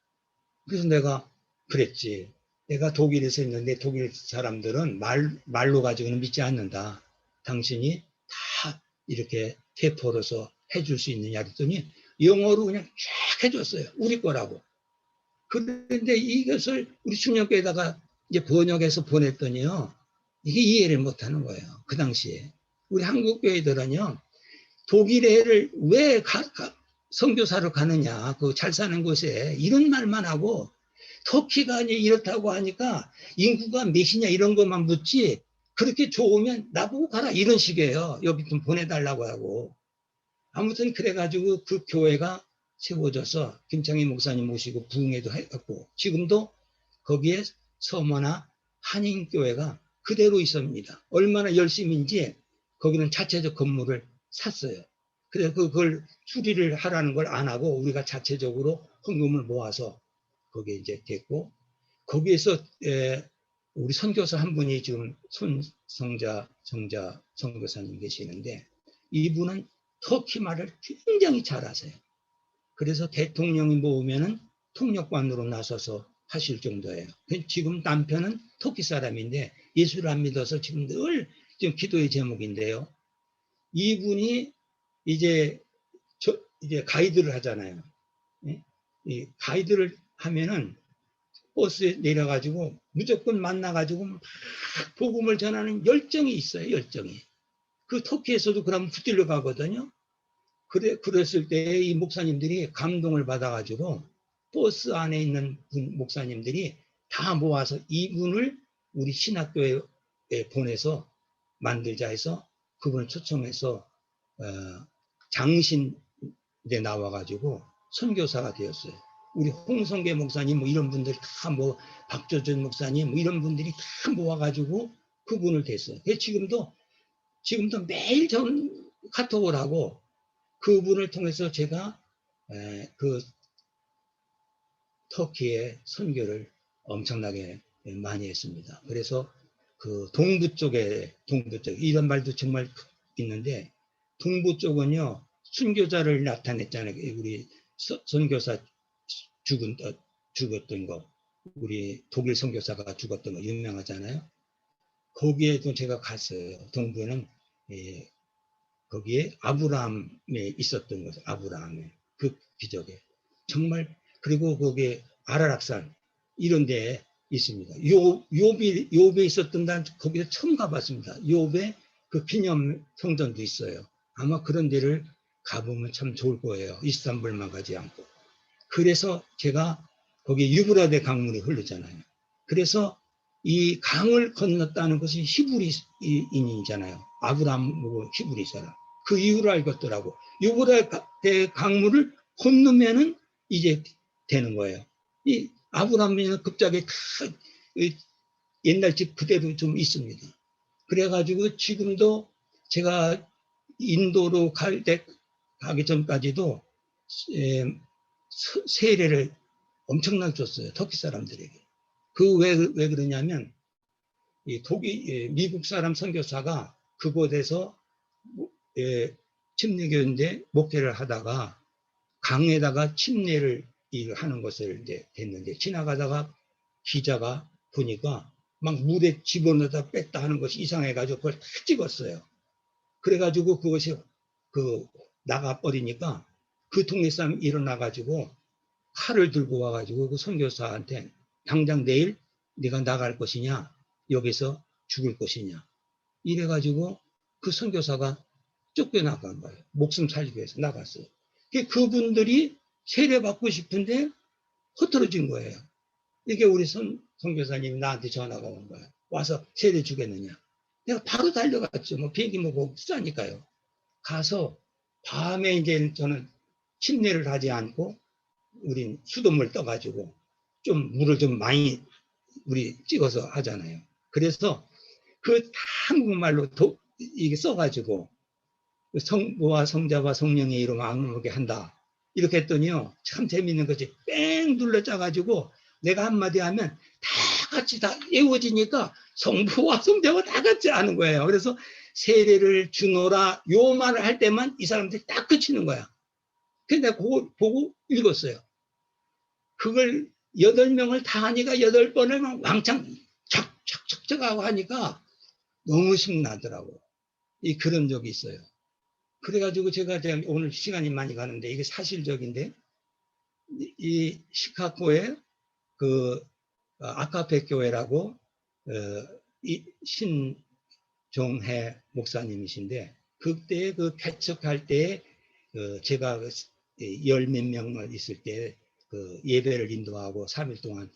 그래서 내가 그랬지. 내가 독일에서 있는데 독일 사람들은 말로 가지고는 믿지 않는다. 당신이 다 이렇게 대포로서 해줄 수 있느냐 그랬더니 영어로 그냥 쫙 해줬어요. 우리 거라고. 그런데 이것을 우리 충령교회에다가 이제 번역해서 보냈더니요. 이게 이해를 못하는 거예요. 그 당시에. 우리 한국교회들은요. 독일에를 왜 선교사로 가느냐. 그 잘 사는 곳에 이런 말만 하고 터키가 이렇다고 하니까 인구가 몇이냐 이런 것만 묻지 그렇게 좋으면 나보고 가라 이런 식이에요. 여기 좀 보내달라고 하고. 아무튼 그래가지고 그 교회가 세워져서 김창희 목사님 모시고 부흥회도 했고 지금도 거기에 서머나 한인교회가 그대로 있습니다. 얼마나 열심인지 거기는 자체적 건물을 샀어요. 그래서 그걸 수리를 하라는 걸 안 하고 우리가 자체적으로 헌금을 모아서 거기에 이제 됐고 거기에서 우리 선교사 한 분이 지금 손성자 선교사님 계시는데 이분은 터키 말을 굉장히 잘하세요. 그래서 대통령이 모으면은 통역관으로 나서서 하실 정도예요. 지금 남편은 터키 사람인데 예수를 안 믿어서 지금 늘 지금 기도의 제목인데요. 이분이 이제 가이드를 하잖아요. 이 가이드를 하면은 버스에 내려가지고 무조건 만나가지고 막 복음을 전하는 열정이 있어요. 열정이. 그 터키에서도 그러면 붙들려 가거든요. 그랬을 때 이 목사님들이 감동을 받아가지고 버스 안에 있는 목사님들이 다 모아서 이분을 우리 신학교에 보내서 만들자 해서 그분을 초청해서 장신대 나와가지고 선교사가 되었어요. 우리 홍성계 목사님 뭐 이런 분들 다 뭐 박조준 목사님 뭐 이런 분들이 다 모아가지고 그분을 됐어요. 지금도 매일 전 카톡을 하고 그분을 통해서 제가 그 터키의 선교를 엄청나게 많이 했습니다. 그래서 그 동부 쪽에 이런 말도 정말 있는데 동부 쪽은요 순교자를 나타냈잖아요. 우리 선교사 죽었던 거 우리 독일 선교사가 죽었던 거 유명하잖아요. 거기에도 제가 갔어요. 동부에는 거기에 아브라함에 있었던 거죠. 아브라함의 그 기적에 정말. 그리고 거기에 아라락산 이런 데에 있습니다. 욥에 있었던 난 거기에 처음 가봤습니다. 욥의 그 기념 성전도 있어요. 아마 그런 데를 가보면 참 좋을 거예요. 이스탄불만 가지 않고. 그래서 제가 거기 유브라데 강물이 흐르잖아요. 그래서 이 강을 건넜다는 것이 히브리인이잖아요. 아브라함하고 히브리 사람. 그 이유를 알겠더라고. 유브라데 강물을 건너면은 이제 되는 거예요. 이 아브라함은 급작에 다 옛날 집 그대로 좀 있습니다. 그래가지고 지금도 제가 인도로 가기 전까지도 세례를 엄청나게 줬어요. 터키 사람들에게. 왜 그러냐면 미국 사람 선교사가 그곳에서 침례교인데 목회를 하다가 강에다가 침례를 하는 것을 이제 됐는데 지나가다가 기자가 보니까 막 물에 집어넣다 뺐다 하는 것이 이상해가지고 그걸 다 찍었어요. 그래가지고 그것이 나가버리니까 그 동네 사람이 일어나가지고 칼을 들고 와가지고 그 선교사한테 당장 내일 네가 나갈 것이냐 여기서 죽을 것이냐 이래가지고 그 선교사가 쫓겨나간 거예요. 목숨 살리기 위해서 나갔어요. 그분들이 세례받고 싶은데 흐트러진 거예요. 이게 우리 선교사님이 나한테 전화가 온 거예요. 와서 세례 주겠느냐. 내가 바로 달려갔죠. 뭐 비행기 뭐 싸니까요. 가서 밤에 이제 저는 침례를 하지 않고 우린 수돗물 떠가지고 좀 물을 좀 많이 우리 찍어서 하잖아요. 그래서 그 한국말로 이게 써가지고 성부와 성자와 성령의 이름 아무게 한다. 이렇게 했더니요. 참 재밌는 거지. 뺑 눌러 짜가지고 내가 한마디 하면 다 같이 다 외워지니까 성부와 성자와 다 같이 하는 거예요. 그래서 세례를 주노라 요 말을 할 때만 이 사람들이 딱 그치는 거야. 그래서 내가 그거 보고 읽었어요. 그걸 8명을 다 하니까 8번을 막 왕창 척척척척 하고 하니까 너무 신나더라고요. 그런 적이 있어요. 그래가지고 제가 오늘 시간이 많이 가는데 이게 사실적인데 이 시카고에 그 아카페 교회라고 이 신종해 목사님이신데 그때 그 개척할 때 제가 열 몇 명을 있을 때 그 예배를 인도하고 3일 동안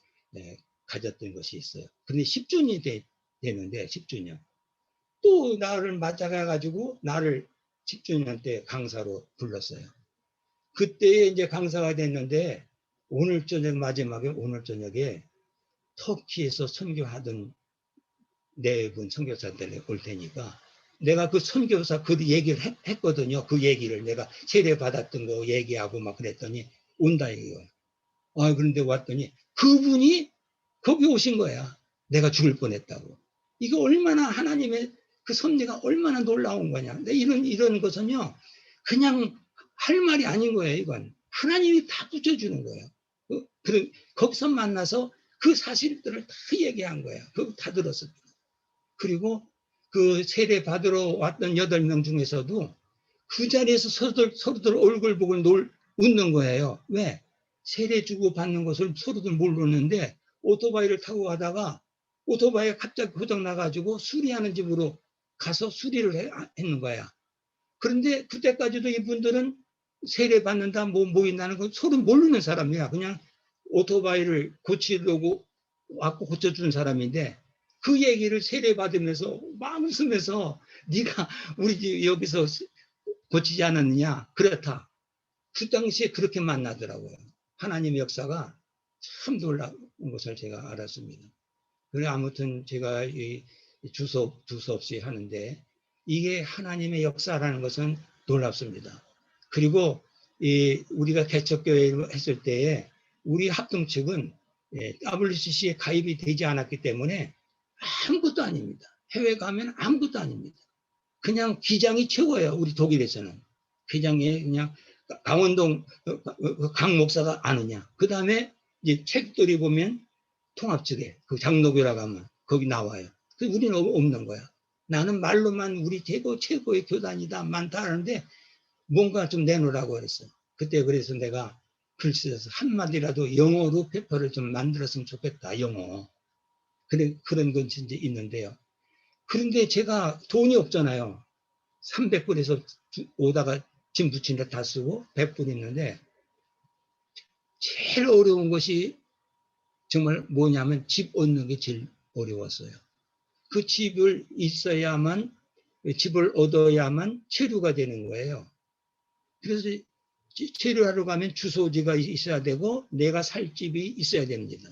가졌던 것이 있어요. 근데 10주년이 되는데 10주년 또 나를 맞아가가지고 나를 10주년 때 강사로 불렀어요. 그때 이제 강사가 됐는데 오늘 저녁 마지막에 오늘 저녁에 터키에서 선교하던 4분 선교사들이 올 테니까 내가 그 선교사 그 얘기를 했거든요. 그 얘기를 내가 세례 받았던 거 얘기하고 막 그랬더니 온다 이거예요. 그런데 왔더니 그분이 거기 오신 거야. 내가 죽을 뻔했다고. 이거 얼마나 하나님의 그 섭리가 얼마나 놀라운 거냐. 이런 것은요 그냥 할 말이 아닌 거예요. 이건 하나님이 다 붙여주는 거예요. 거기서 만나서 그 사실들을 다 얘기한 거야. 그거 다 들었어요. 그리고 그 세례 받으러 왔던 8명 중에서도 그 자리에서 서로들 얼굴 보고 웃는 거예요. 왜? 세례 주고 받는 것을 서로들 모르는데 오토바이를 타고 가다가 오토바이가 갑자기 고장 나가지고 수리하는 집으로 가서 수리를 했는 거야. 그런데 그때까지도 이분들은 세례 받는다 뭐 모인다는 거 서로 모르는 사람이야. 그냥 오토바이를 고치려고 왔고 고쳐주는 사람인데 그 얘기를 세례 받으면서 막 웃으면서 네가 우리 집 여기서 고치지 않았느냐. 그렇다. 그 당시에 그렇게 만나더라고요. 하나님의 역사가 참 놀라운 것을 제가 알았습니다. 그래 아무튼 제가 두서없이 하는데 이게 하나님의 역사라는 것은 놀랍습니다. 그리고 우리가 개척교회를 했을 때에 우리 합동 측은 WCC에 가입이 되지 않았기 때문에 아무것도 아닙니다. 해외 가면 아무것도 아닙니다. 그냥 기장이 최고예요. 우리 독일에서는. 기장에 그냥 강원동 강 목사가 아느냐. 그 다음에 이제 책들이 보면 통합 측에 그 장로교라 가면 거기 나와요. 우리는 없는 거야. 나는 말로만 우리 최고의 교단이다 많다 하는데 뭔가 좀 내놓으라고 그랬어. 그때 그래서 내가 글 써서 한마디라도 영어로 페퍼를 좀 만들었으면 좋겠다. 영어. 그런 건 이제 있는데요. 그런데 제가 돈이 없잖아요. 300불에서 오다가 짐 붙이는데 다 쓰고 100불 있는데 제일 어려운 것이 정말 뭐냐면 집 얻는 게 제일 어려웠어요. 그 집을 얻어야만 체류가 되는 거예요. 그래서 체류하러 가면 주소지가 있어야 되고 내가 살 집이 있어야 됩니다.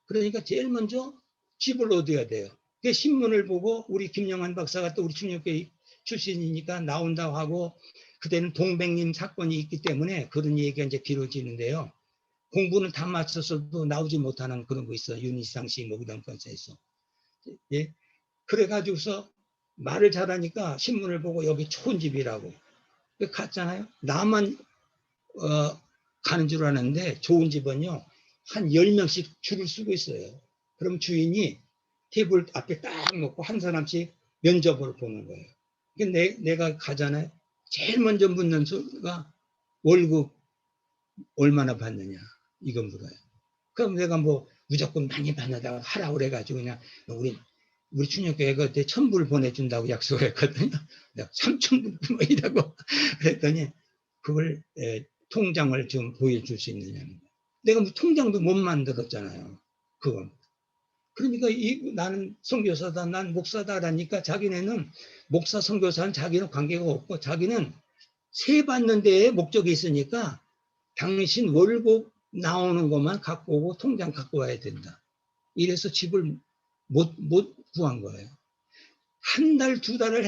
그러니까 제일 먼저 집을 얻어야 돼요. 그 신문을 보고 우리 김영환 박사가 또 우리 충격교회 출신이니까 나온다고 하고 그때는 동백님 사건이 있기 때문에 그런 얘기가 이제 길어지는데요. 공부는 다 마쳤어도 나오지 못하는 그런 거 있어요. 윤희상 씨 뭐 그런 건에서. 예. 그래가지고서 말을 잘하니까 신문을 보고 여기 좋은 집이라고. 갔잖아요. 나만 가는 줄 알았는데 좋은 집은요. 한 10명씩 줄을 서고 있어요. 그럼 주인이 테이블 앞에 딱 놓고 한 사람씩 면접을 보는 거예요. 내가 가잖아요. 제일 먼저 묻는 소리가 월급 얼마나 받느냐 이건 물어요. 그럼 내가 뭐 무조건 많이 받는다고 하라고 그래가지고 그냥 우리 충격교회가 그때 1,000불 보내준다고 약속을 했거든요. 내가 3,000불 뭐 이라고 그랬더니 그걸 통장을 좀 보여줄 수 있느냐는 거예요. 내가 뭐 통장도 못 만들었잖아요. 그건. 그러니까 나는 선교사다, 난 목사다라니까 자기네는 목사 선교사는 자기는 관계가 없고 자기는 세 받는 데에 목적이 있으니까 당신 월급 나오는 것만 갖고 오고 통장 갖고 와야 된다. 이래서 집을 못 구한 거예요. 한 달, 2달을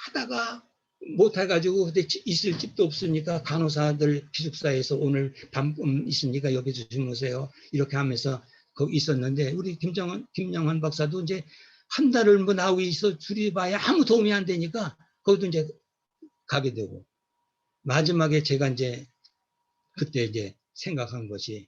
하다가 못 해가지고 그때 있을 집도 없으니까 간호사들 기숙사에서 오늘 밤 있으니까 여기서 주무세요. 이렇게 하면서 거기 있었는데 우리 김영환 박사도 이제 한 달을 뭐 나오고 있어 줄여봐야 아무 도움이 안 되니까 거기도 이제 가게 되고, 마지막에 제가 이제 그때 이제 생각한 것이,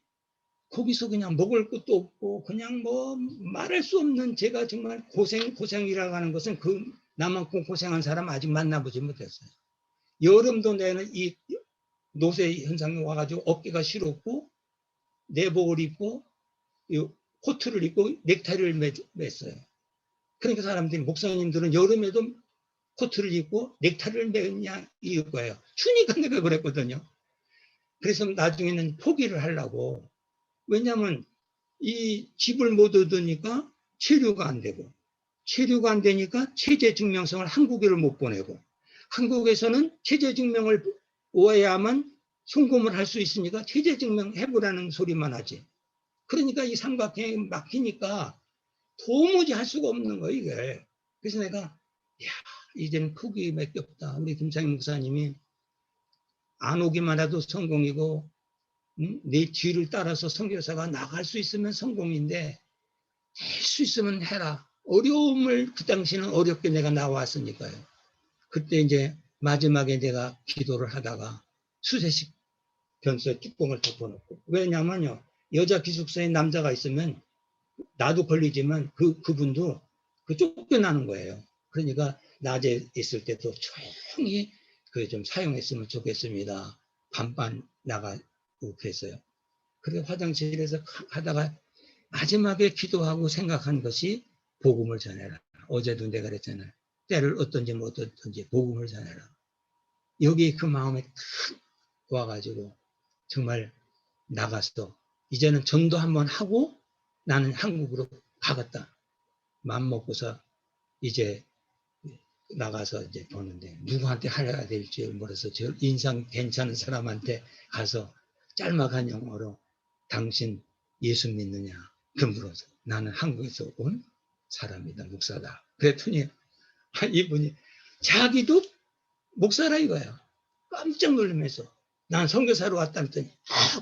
거기서 그냥 먹을 것도 없고 그냥 뭐 말할 수 없는, 제가 정말 고생이라고 하는 것은 그 나만큼 고생한 사람 아직 만나보지 못했어요. 여름도 내는 이 노쇠 현상이 와가지고 어깨가 시렵고 내복을 입고 코트를 입고 넥타이를 맸어요. 그러니까 사람들이, 목사님들은 여름에도 코트를 입고 넥타이를 매냐 이럴 거예요. 추니까 내가 그랬거든요. 그래서 나중에는 포기를 하려고. 왜냐하면 이 집을 못 얻으니까 체류가 안 되고, 체류가 안 되니까 체제 증명서를 한국에를 못 보내고, 한국에서는 체제 증명을 오해야만 송금을 할 수 있으니까 체제 증명 해보라는 소리만 하지. 그러니까 이 삼각형이 막히니까 도무지 할 수가 없는 거예요, 이게. 그래서 내가, 야, 이제는 포기밖에 없다. 우리 김창희 목사님이 안 오기만 해도 성공이고, 내 뒤를 따라서 선교사가 나갈 수 있으면 성공인데, 할 수 있으면 해라. 어려움을, 그 당시는 어렵게 내가 나왔으니까요. 그때 이제 마지막에 내가 기도를 하다가 수세식 변소에 뚜껑을 덮어놓고, 왜냐면요, 여자 기숙사에 남자가 있으면 나도 걸리지만 그분도 쫓겨나는 거예요. 그러니까 낮에 있을 때도 조용히 좀 사용했으면 좋겠습니다. 반반 나가고 그랬어요. 그래 화장실에서 하다가 마지막에 기도하고 생각한 것이 복음을 전해라. 어제도 내가 그랬잖아요. 때를 어떤지 못 어떤지 복음을 전해라. 여기 그 마음에 탁 와가지고 정말 나가서 이제는 전도 한번 하고 나는 한국으로 가겠다. 마음 먹고서 이제 나가서 이제 보는데, 누구한테 하려야 될지 몰라서 저 인상 괜찮은 사람한테 가서 짤막한 영어로 당신 예수 믿느냐 그 물어서, 나는 한국에서 온 사람이다, 목사다. 그랬더니 이분이 자기도 목사라 이거야. 깜짝 놀라면서, 난 선교사로 왔다 했더니,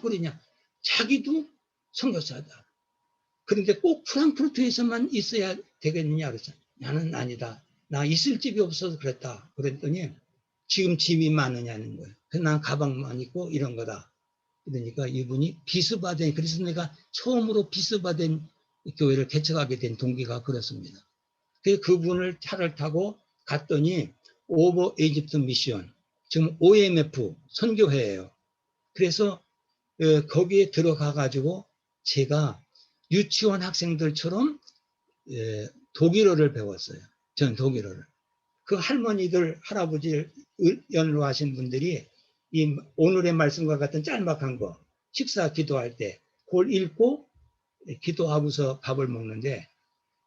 그러냐, 자기도 선교사다. 그런데 꼭 프랑크푸르트에서만 있어야 되겠느냐 그랬어. 나는 아니다. 나 있을 집이 없어서 그랬다. 그랬더니 지금 집이 많으냐는 거예요. 그래서 난 가방만 있고 이런 거다. 그러니까 이분이 비스바덴, 그래서 내가 처음으로 비스바덴 교회를 개척하게 된 동기가 그렇습니다. 그래서 그분을 차를 타고 갔더니 오버 이집트 미션, 지금 OMF 선교회예요. 그래서 거기에 들어가 가지고 제가 유치원 학생들처럼 독일어를 배웠어요. 전 독일어를. 그 할머니들, 할아버지 연로하신 분들이 이 오늘의 말씀과 같은 짤막한 거, 식사 기도할 때 그걸 읽고 기도하고서 밥을 먹는데,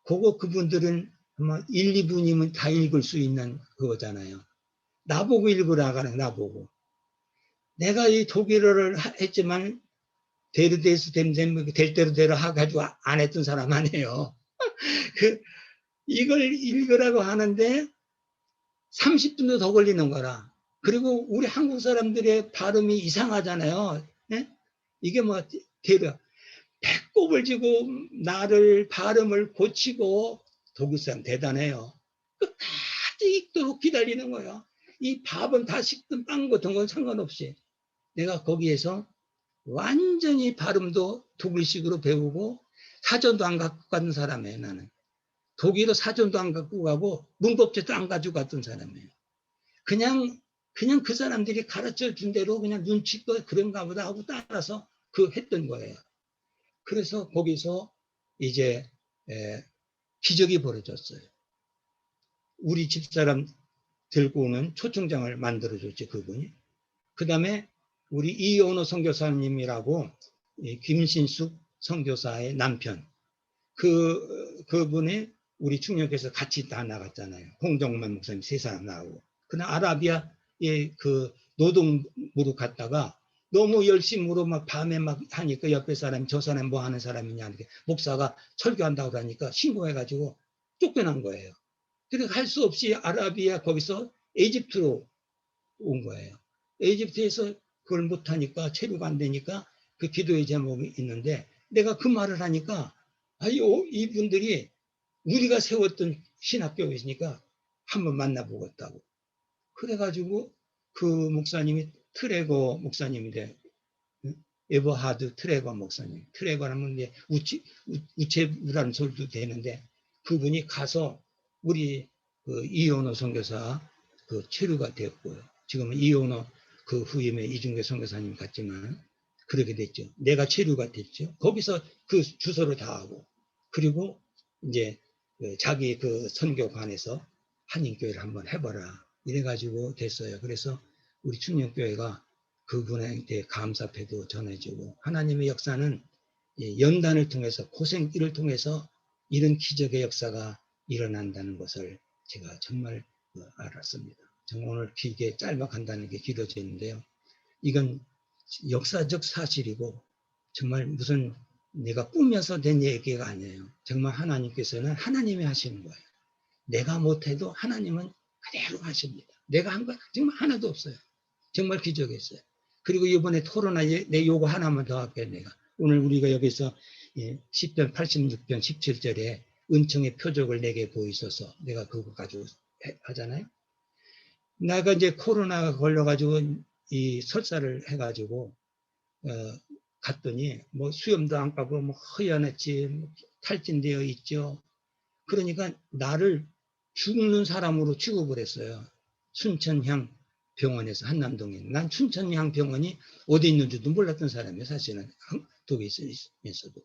그분들은 아마 1, 2분이면 다 읽을 수 있는 그거잖아요. 나보고 읽으라고 하는, 나보고. 내가 이 독일어를 했지만 데르데스 댐댐 될 대로 대로 해가지고 안 했던 사람 아니에요. 이걸 읽으라고 하는데 30분도 더 걸리는 거라. 그리고 우리 한국 사람들의 발음이 이상하잖아요. 네? 이게 뭐 대려 배꼽을 쥐고 나를 발음을 고치고, 독일 사람 대단해요. 끝까지 읽도록 기다리는 거예요. 이 밥은 다 식든 빵 같은 건 상관없이. 내가 거기에서 완전히 발음도 독일식으로 배우고 사전도 안 갖고 가는 사람이에요. 나는 독일어 사전도 안 갖고 가고 문법책도 안 가지고 갔던 사람이에요. 그냥 그 사람들이 가르쳐 준 대로 그냥 눈치껏 그런가 보다 하고 따라서 했던 거예요. 그래서 거기서 이제 기적이 벌어졌어요. 우리 집사람 들고 오는 초청장을 만들어줬지, 그분이. 그 다음에 우리 이연호 선교사님이라고 김신숙 선교사의 남편, 그분이 우리 충역에서 같이 다 나갔잖아요. 홍정만 목사님 3사람 나오고. 그냥 아라비아에 노동부로 갔다가 너무 열심으로 막 밤에 막 하니까 옆에 사람이, 저 사람 뭐 하는 사람이냐, 목사가 설교한다고 그러니까 신고해가지고 쫓겨난 거예요. 그래서 할 수 없이 아라비아 거기서 이집트로 온 거예요. 이집트에서 그걸 못하니까, 체류가 안 되니까 그 기도의 제목이 있는데, 내가 그 말을 하니까 이분들이 우리가 세웠던 신학교가 있으니까 한번 만나보겠다고. 그래가지고 그 목사님이 트레거 목사님인데, 에버하드 트레거 목사님. 트레거라면 이제 우체부라는 소리도 되는데, 그분이 가서 우리 그 이온호 선교사 그 체류가 되었고요. 지금은 이온호 그 후임의 이중계 선교사님 같지만 그렇게 됐죠. 내가 체류가 됐죠. 거기서 그 주소를 다 하고, 그리고 이제 자기 그 선교관에서 한인교회를 한번 해봐라. 이래가지고 됐어요. 그래서 우리 충령교회가 그분한테 감사패도 전해주고, 하나님의 역사는 연단을 통해서, 고생길을 통해서 이런 기적의 역사가 일어난다는 것을 제가 정말 알았습니다. 정말 오늘 길게 짤막한다는 게 길어져 있는데요. 이건 역사적 사실이고 정말 무슨 내가 꾸며서 된 얘기가 아니에요. 정말 하나님께서는 하나님이 하시는 거예요. 내가 못해도 하나님은 그대로 하십니다. 내가 한 거 정말 하나도 없어요. 정말 기적이었어요. 그리고 이번에 토론회 내 요거 하나만 더 할게요. 내가 오늘 우리가 여기서 10편 86편 17절에 은총의 표적을 내게 보이소서, 내가 그거 가지고 하잖아요. 내가 이제 코로나가 걸려가지고 이 설사를 해가지고 갔더니 뭐 수염도 안 까고 뭐 허연했지, 뭐 탈진되어 있죠. 그러니까 나를 죽는 사람으로 취급을 했어요. 순천향 병원에서, 한남동에. 난 순천향 병원이 어디 있는지도 몰랐던 사람이에요. 사실은 한국에 있어도.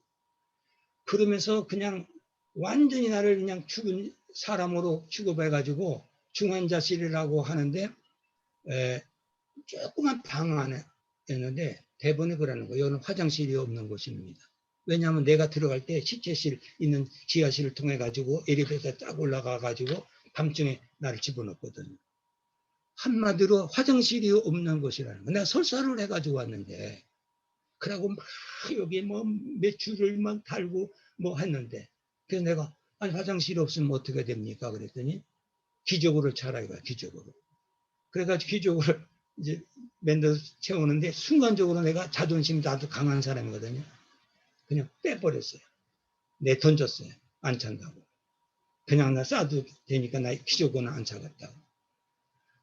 그러면서 그냥 완전히 나를 그냥 죽은 사람으로 취급해가지고 중환자실이라고 하는데 조그만 방 안에였는데 대본에 그러는 거예요. 여기는 화장실이 없는 곳입니다. 왜냐하면 내가 들어갈 때 시체실 있는 지하실을 통해 가지고 엘리베이터 딱 올라가 가지고 밤중에 나를 집어넣거든요. 한마디로 화장실이 없는 곳이라는 거. 내가 설사를 해가지고 왔는데, 그러고 막 여기 뭐 매출을 막 달고 뭐 했는데, 그래서 내가 아니 화장실이 없으면 어떻게 됩니까? 그랬더니 기적으로 차라리 가, 기적으로. 그래가지고 기적으로 이제 맨들 채우는데 순간적으로 내가 자존심이 아주 강한 사람이거든요. 그냥 빼버렸어요. 내 던졌어요. 안 찬다고. 그냥 나 싸도 되니까 나 기적으로는 안 차겠다고.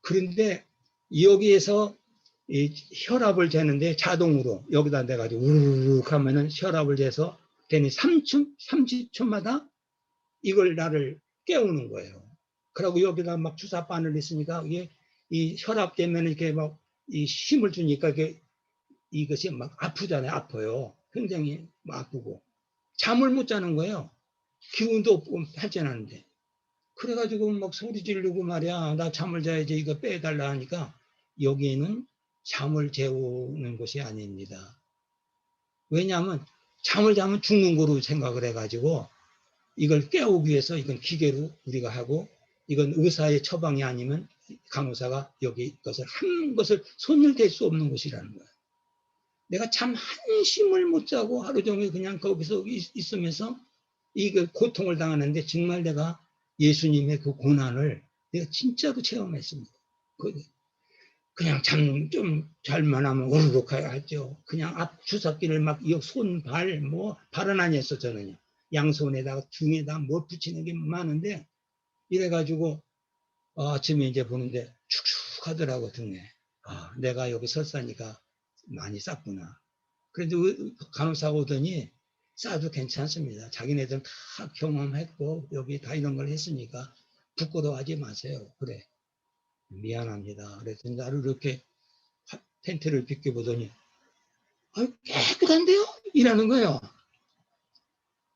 그런데 여기에서 이 혈압을 재는데 자동으로 여기다 내가지고 우르르 하면은 혈압을 재서 괜히 30초마다 이걸 나를 깨우는 거예요. 그리고 여기다 막 주사바늘 있으니까 이게 이 혈압 때문에 이렇게 막 이 힘을 주니까 이것이 막 아프잖아요. 아파요. 굉장히 아프고. 잠을 못 자는 거예요. 기운도 없고 할진하는데. 그래가지고 막 소리 지르고 말이야. 나 잠을 자야지 이거 빼달라 하니까 여기에는 잠을 재우는 것이 아닙니다. 왜냐하면 잠을 자면 죽는 거로 생각을 해가지고 이걸 깨우기 위해서 이건 기계로 우리가 하고, 이건 의사의 처방이 아니면 간호사가 여기 것을 한 것을 손을 댈 수 없는 것이라는 거예요. 내가 잠 한심을 못 자고 하루 종일 그냥 거기서 있으면서 이 고통을 당하는데 정말 내가 예수님의 그 고난을 내가 진짜로 체험했습니다. 그냥 잠 좀 잘만 하면 오르륵 하죠. 그냥 앞 주사기를 막 손, 발, 뭐 발은 아니었어 저는요. 양손에다가 등에다 뭐 붙이는 게 많은데 이래가지고 아침에 이제 보는데 축축하더라고 등에. 아, 내가 여기 설사니까 많이 쌌구나. 그래도 간호사가 오더니 싸도 괜찮습니다. 자기네들은 다 경험했고 여기 다 이런 걸 했으니까 부끄러워하지 마세요. 그래. 미안합니다. 그래서 나를 이렇게 텐트를 비껴보더니 깨끗한데요? 이라는 거예요.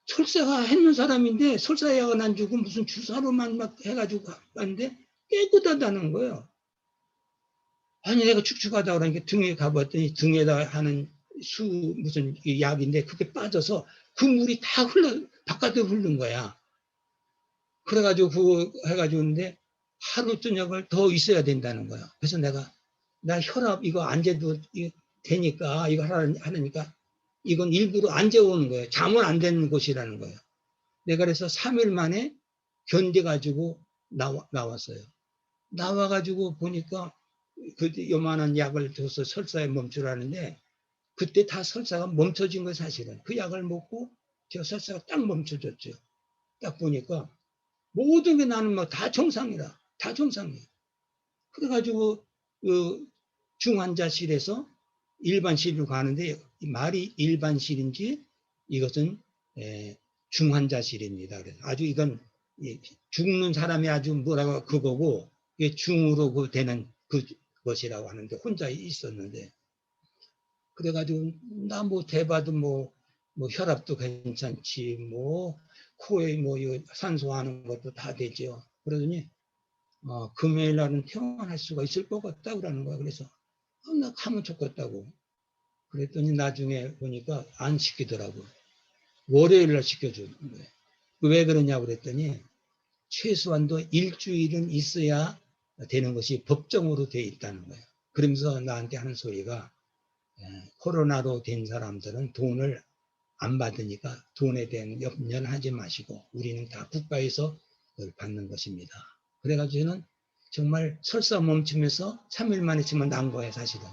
설사가 했는 사람인데 설사약은 안 주고 무슨 주사로만 막 해가지고 갔는데 깨끗하다는 거예요. 아니 내가 축축하다 그러니까 등에 가봤더니 등에다 하는 무슨 약인데 그게 빠져서 그 물이 다 바깥으로 흐른 거야. 그래가지고 그거 해가지고 근데 하루 저녁을 더 있어야 된다는 거야. 그래서 나 혈압 이거 안 재도 되니까 이거 하니까 이건 일부러 안 재우는 거예요. 잠은 안 되는 곳이라는 거예요. 내가 그래서 3일 만에 견뎌가지고 나왔어요. 나와가지고 보니까 그 요만한 약을 줘서 설사에 멈추라는데 그때 다 설사가 멈춰진 거예요. 사실은 그 약을 먹고 저 설사가 딱 멈춰졌죠. 딱 보니까 모든 게 나는 뭐 다 정상이라. 다 정상이에요. 그래가지고 그 중환자실에서 일반실로 가는데 말이 일반실인지 이것은 중환자실입니다. 그래서 아주 이건 죽는 사람이 아주 뭐라고 그거고 이게 중으로 그 되는 그것이라고 하는데 혼자 있었는데 그래가지고 나 뭐 대봐도 뭐 혈압도 괜찮지 뭐 코에 뭐 산소하는 것도 다 되죠. 그러더니 금요일 날은 퇴원할 수가 있을 것 같다 그러는 거야. 그래서 나 가면 좋겠다고. 그랬더니 나중에 보니까 안 시키더라고. 월요일 날 시켜주는 거예요. 왜 그러냐고 그랬더니 최소한도 일주일은 있어야 되는 것이 법정으로 돼 있다는 거예요. 그러면서 나한테 하는 소리가 코로나로 된 사람들은 돈을 안 받으니까 돈에 대한 염려는 하지 마시고 우리는 다 국가에서 그걸 받는 것입니다. 그래가지고 저는 정말 설사 멈추면서 3일 만에 정말 난 거예요, 사실은.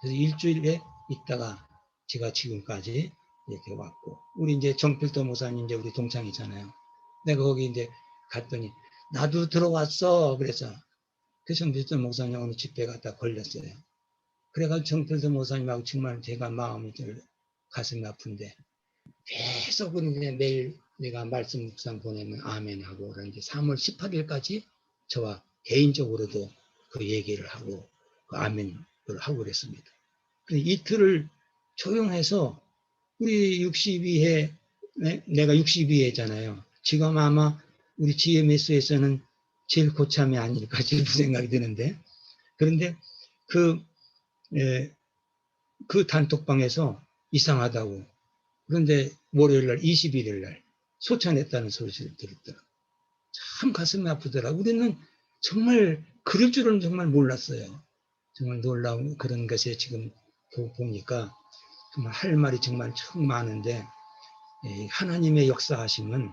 그래서 일주일에 있다가 제가 지금까지 이렇게 왔고, 우리 이제 정필도 목사님 이제 우리 동창이잖아요. 내가 거기 이제 갔더니 나도 들어왔어. 그래서 그 정필도 목사님 오늘 집회 갔다 걸렸어요. 그래가지고 정필도 목사님하고 정말 제가 마음이 가슴이 아픈데 계속 이제 매일 내가 말씀 묵상 보내면 아멘하고 그런데 3월 18일까지 저와 개인적으로도 그 얘기를 하고 그 아멘을 하고 그랬습니다. 이틀을 조용해서 우리 62회 내가 62회잖아요. 지금 아마 우리 GMS에서는 제일 고참이 아닐까 싶은 생각이 드는데 그런데 그 단톡방에서 이상하다고 그런데 월요일날 21일날 소천했다는 소리를 들었더라고요. 참 가슴이 아프더라고요. 우리는 정말 그럴 줄은 정말 몰랐어요. 정말 놀라운 그런 것에 지금 보니까 정말 할 말이 정말 참 많은데 하나님의 역사하심은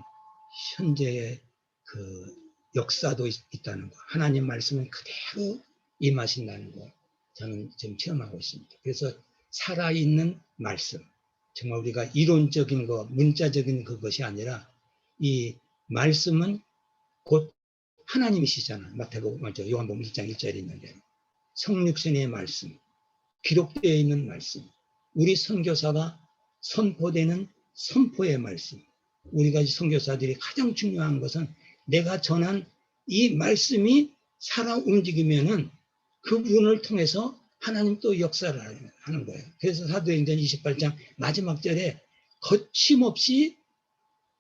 현재의 그 역사도 있다는 거. 하나님 말씀은 그대로 임하신다는 거. 저는 지금 체험하고 있습니다. 그래서 살아있는 말씀. 정말 우리가 이론적인 거, 문자적인 그것이 아니라 이 말씀은 곧 하나님이시잖아요. 마태복음, 요한복음 1장 1절에 있는데 성육신의 말씀, 기록되어 있는 말씀, 우리 선교사가 선포되는 선포의 말씀. 우리가 선교사들이 가장 중요한 것은 내가 전한 이 말씀이 살아 움직이면은 그분을 통해서 하나님 또 역사를 하는 거예요. 그래서 사도행전 28장 마지막 절에 거침없이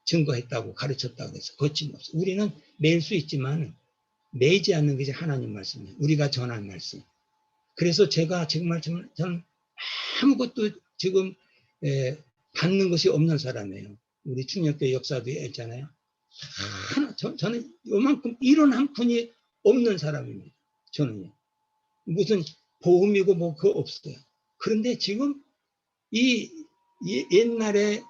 증거했다고 가르쳤다고 해서 거침없이. 우리는 매일 수 있지만 매이지 않는 것이 하나님 말씀이에요. 우리가 전한 말씀. 그래서 제가 정말 저는 아무것도 지금 받는 것이 없는 사람이에요. 우리 충격교 역사도 있잖아요. 저는 요만큼 이론 한 푼이 없는 사람입니다. 저는요. 무슨 보험이고 뭐 그거 없어요. 그런데 지금 이 옛날에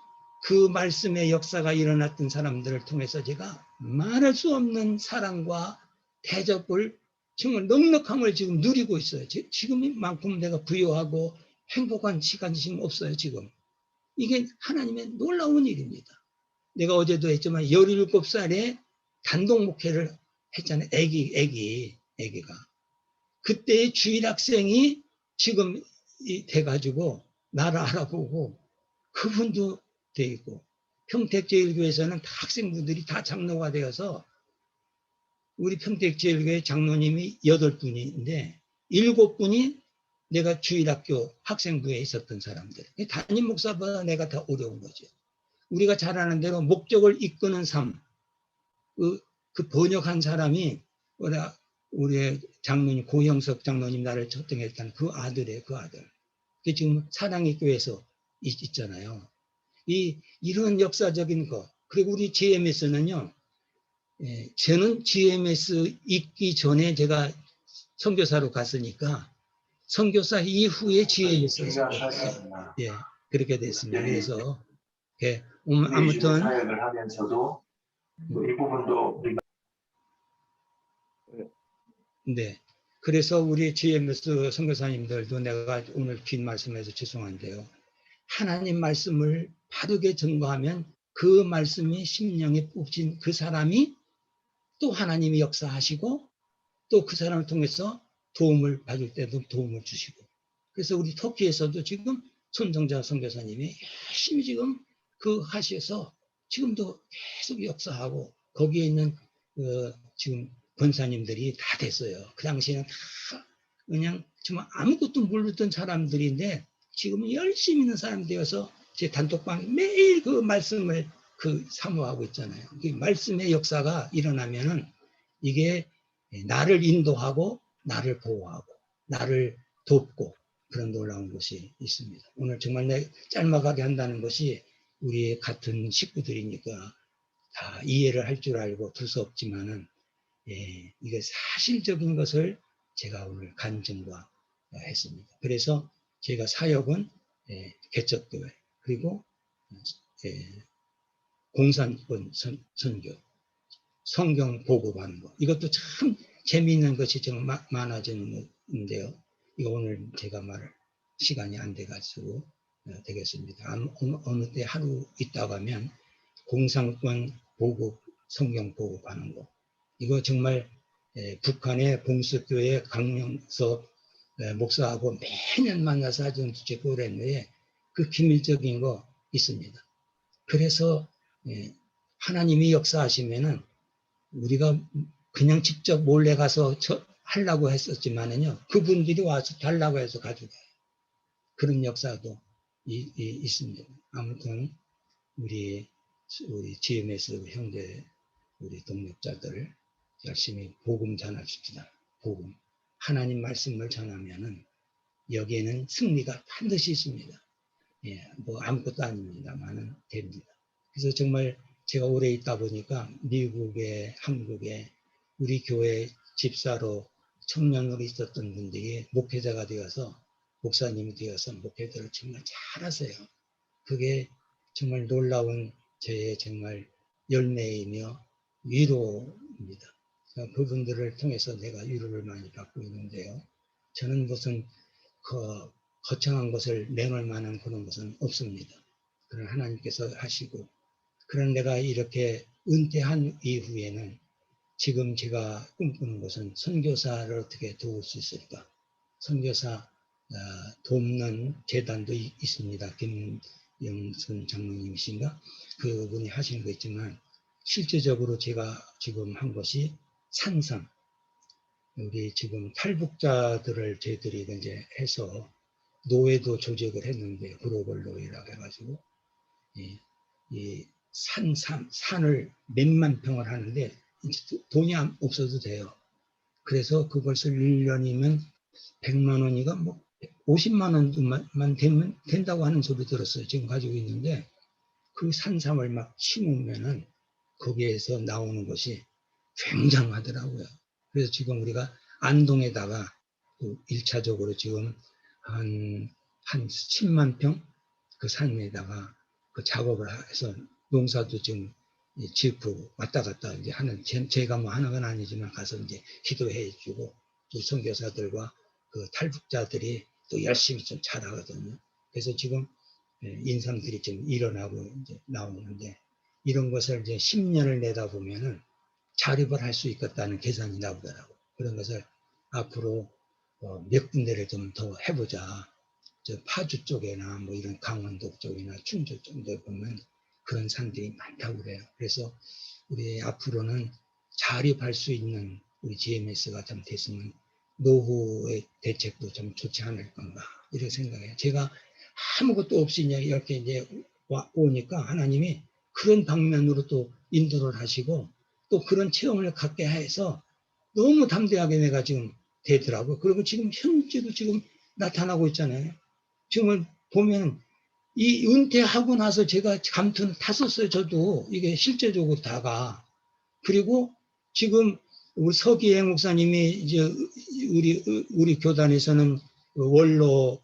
그 말씀의 역사가 일어났던 사람들을 통해서 제가 말할 수 없는 사랑과 대접을 정말 넉넉함을 지금 누리고 있어요. 지금만큼 내가 부유하고 행복한 시간이 지금 없어요. 지금 이게 하나님의 놀라운 일입니다. 내가 어제도 했지만 17살에 단독 목회를 했잖아요. 애기가. 그때의 주일 학생이 지금 돼가지고 나를 알아보고 그분도 돼 있고 평택제일교회에서는 다 학생분들이 다 장로가 되어서 우리 평택제일교회 장로님이 8분인데 7분이 내가 주일학교 학생부에 있었던 사람들. 담임 목사보다 내가 더 어려운 거죠. 우리가 잘 아는 대로 목적을 이끄는 삶. 그 번역한 사람이 우리 장로님 고형석 장로님 나를 초청했던 그 아들이에요. 그 아들. 그게 지금 사랑의 교회에서 있잖아요. 이런 역사적인 거. 그리고 우리 GMS는요. 저는 GMS 있기 전에 제가 선교사로 갔으니까 선교사 이후에 GMS 그렇게 됐습니다. 그래서 아무튼
사역을 하면서도 이 부분도
네. 그래서 우리 GMS 선교사님들도 내가 오늘 긴 말씀해서 죄송한데요. 하나님 말씀을 바르게 증거하면 그 말씀이 심령에 뽑힌 그 사람이 또 하나님이 역사하시고 또 그 사람을 통해서 도움을 받을 때도 도움을 주시고, 그래서 우리 터키에서도 지금 손정자 선교사님이 열심히 지금 그 하셔서 지금도 계속 역사하고, 거기에 있는 지금 권사님들이 다 됐어요. 그 당시에는 다 그냥 정말 아무것도 모르던 사람들인데 지금은 열심히 있는 사람이 되어서 제 단톡방 매일 그 말씀을 사모하고 있잖아요. 그 말씀의 역사가 일어나면은 이게 나를 인도하고 나를 보호하고 나를 돕고 그런 놀라운 것이 있습니다. 오늘 정말 짤막하게 한다는 것이 우리 같은 식구들이니까 다 이해를 할 줄 알고 둘 수 없지만은, 이게 사실적인 것을 제가 오늘 간증과 했습니다. 그래서 제가 사역은 개척교회 그리고 공산권 선교, 성경 보고하는 거, 이것도 참 재미있는 것이 좀 많아지는데요. 이거 오늘 제가 말할 시간이 안 돼가지고 되겠습니다. 어느 때 하루 있다가 하면 공산권 보고 성경 보고하는 거, 이거 정말 북한의 봉수교회 강영석 목사하고 매년 만나서 아주 제보를 했는데 그 기밀적인 거 있습니다. 그래서 하나님이 역사하시면은 우리가 그냥 직접 몰래 가서 하려고 했었지만은요, 그분들이 와서 달라고 해서 가져가요. 그런 역사도 있습니다. 아무튼 우리 GMS 형제, 우리 동력자들 열심히 복음 전합시다. 복음. 하나님 말씀을 전하면은 여기에는 승리가 반드시 있습니다. 뭐 아무것도 아닙니다만은 됩니다. 그래서 정말 제가 오래 있다 보니까 미국에, 한국에 우리 교회 집사로 청년으로 있었던 분들이 목회자가 되어서, 목사님이 되어서 목회자를 정말 잘하세요. 그게 정말 놀라운 저의 정말 열매이며 위로입니다. 그분들을 통해서 내가 위로를 많이 받고 있는데요. 저는 무슨 거창한 것을 내놓을 만한 그런 것은 없습니다. 그런 하나님께서 하시고, 그런 내가 이렇게 은퇴한 이후에는 지금 제가 꿈꾸는 것은 선교사를 어떻게 도울 수 있을까. 선교사 돕는 재단도 있습니다. 김영순 장로님이신가? 그분이 하시는 거 있지만, 실제적으로 제가 지금 한 것이 산상, 우리 지금 탈북자들을 저희들이 이제 해서 노예도 조직을 했는데, 글로벌 노예라고 해가지고 이 산을 몇만 평을 하는데 돈이 없어도 돼요. 그래서 그것을 1년이면 100만 원이가 뭐 50만 원만 되면 된다고 하는 소리 들었어요. 지금 가지고 있는데, 그 산삼을 막 심으면은 거기에서 나오는 것이 굉장하더라고요. 그래서 지금 우리가 안동에다가 1차적으로 지금 한 10만 평 그 산에다가 그 작업을 해서 농사도 지금 지프 왔다 갔다 이제 하는, 제가 뭐 하는 건 아니지만 가서 이제 기도해 주고, 또 선교사들과 그 탈북자들이 또 열심히 좀 잘하거든요. 그래서 지금 인삼들이 좀 일어나고 이제 나오는데, 이런 것을 이제 10년을 내다보면은 자립을 할 수 있겠다는 계산이 나오더라고요. 그런 것을 앞으로 몇 군데를 좀 더 해보자. 저 파주 쪽에나 뭐 이런 강원도 쪽이나 충주 쪽에 보면 그런 산들이 많다고 그래요. 그래서 우리 앞으로는 자립할 수 있는 우리 GMS가 좀 됐으면 노후의 대책도 좀 좋지 않을 건가, 이런 생각해요. 제가 아무것도 없이 이렇게 이제 오니까 하나님이 그런 방면으로 또 인도를 하시고, 또 그런 체험을 갖게 해서 너무 담대하게 내가 지금 되더라고요. 그리고 지금 현재도 지금 나타나고 있잖아요. 지금 보면 이 은퇴하고 나서 제가 감투는 다 썼어요. 저도 이게 실제적으로 다가. 그리고 지금 우리 서기행 목사님이 이제 우리 교단에서는 원로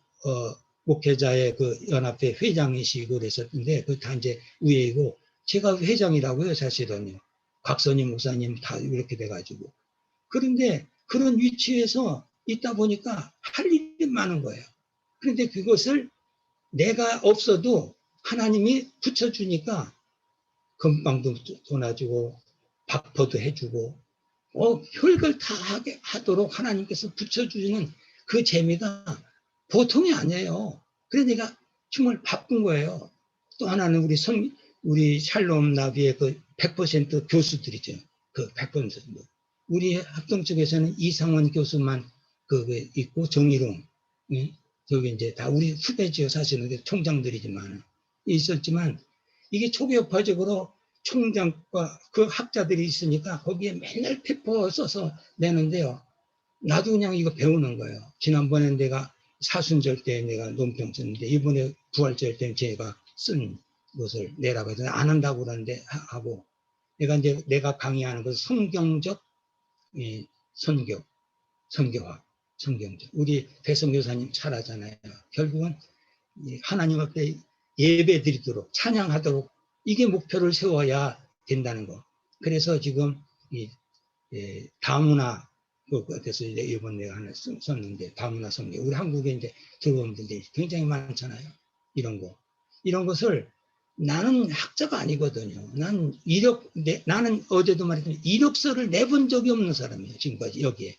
목회자의 그 연합회 회장이시고 그랬었는데, 그 다 이제 위에이고, 제가 회장이라고요, 사실은요. 곽선임 목사님 다 이렇게 돼가지고. 그런데 그런 위치에서 있다 보니까 할 일이 많은 거예요. 그런데 그것을 내가 없어도 하나님이 붙여주니까 건빵도 도와주고 밥포도 해주고 별걸 다 하도록 하나님께서 붙여주시는 그 재미가 보통이 아니에요. 그래서 내가 정말 바쁜 거예요. 또 하나는 우리 샬롬 나비의 그 100% 교수들이죠. 그 100%. 우리 합동 쪽에서는 이상원 교수만 있고 정일웅, 저기 이제 다 우리 후배지요. 사실은 총장들이지만 있었지만 이게 초교파적으로 총장과 그 학자들이 있으니까 거기에 맨날 페퍼 써서 내는데요. 나도 그냥 이거 배우는 거예요. 지난번에 내가 사순절 때 내가 논평 썼는데 이번에 부활절 때 제가 쓴 것을 내라고 해서 안 한다고 그러는데 하고 내가 강의하는 것은 성경적 선교학, 성경적. 우리 배성교사님 잘 하잖아요. 결국은 하나님 앞에 예배 드리도록 찬양하도록 이게 목표를 세워야 된다는 거. 그래서 지금 다문화 그래서 이번 내가 하나 썼는데 다문화 성경 우리 한국에 이제 들어오는 분들이 굉장히 많잖아요. 이런 것을 나는 학자가 아니거든요. 나는 어제도 말했지만 이력서를 내본 적이 없는 사람이에요. 지금까지 여기에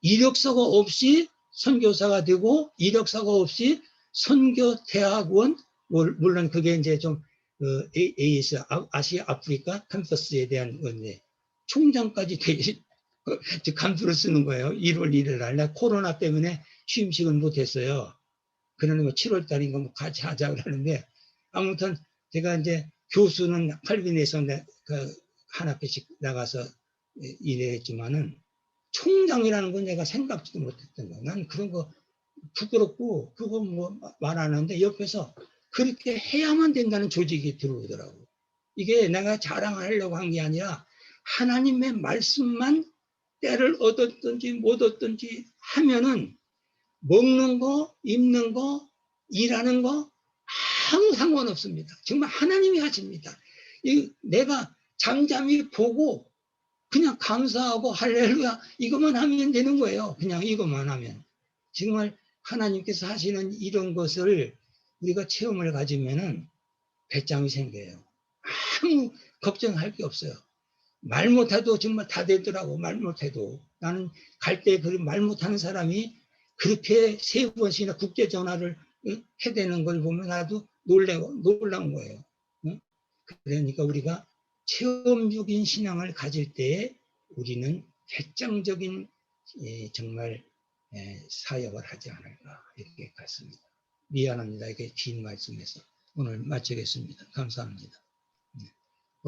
이력서가 없이 선교사가 되고 이력서가 없이 선교대학원 물론 그게 이제 좀 AS 아시아 아프리카 캠퍼스에 대한 건데 총장까지 간두를 쓰는 거예요. 1월 1일 날 코로나 때문에 취임식을 못했어요. 그러는 거 7월 달인가 뭐 같이 하자 그러는데 아무튼 제가 이제 교수는 칼빈에서 한 학기씩 나가서 일했지만은 총장이라는 건 내가 생각지도 못했던 거야. 난 그런 거 부끄럽고 그거 뭐 말 안 하는데 옆에서 그렇게 해야만 된다는 조직이 들어오더라고. 이게 내가 자랑하려고 한 게 아니라 하나님의 말씀만 때를 얻었든지 못 얻든지 하면은 먹는 거, 입는 거, 일하는 거 아무 상관없습니다. 정말 하나님이 하십니다. 내가 잠잠히 보고 그냥 감사하고 할렐루야 이것만 하면 되는 거예요. 그냥 이것만 하면. 정말 하나님께서 하시는 이런 것을 우리가 체험을 가지면은 배짱이 생겨요. 아무 걱정할 게 없어요. 말 못해도 정말 다 되더라고. 말 못해도. 나는 갈 때 그 말 못하는 사람이 그렇게 3번씩이나 국제 전화를 해대는 걸 보면 나도 놀라운 거예요. 그러니까 우리가 체험적인 신앙을 가질 때에 우리는 배짱적인 정말 사역을 하지 않을까 이렇게 같습니다. 미안합니다. 이게 긴 말씀에서 오늘 마치겠습니다. 감사합니다.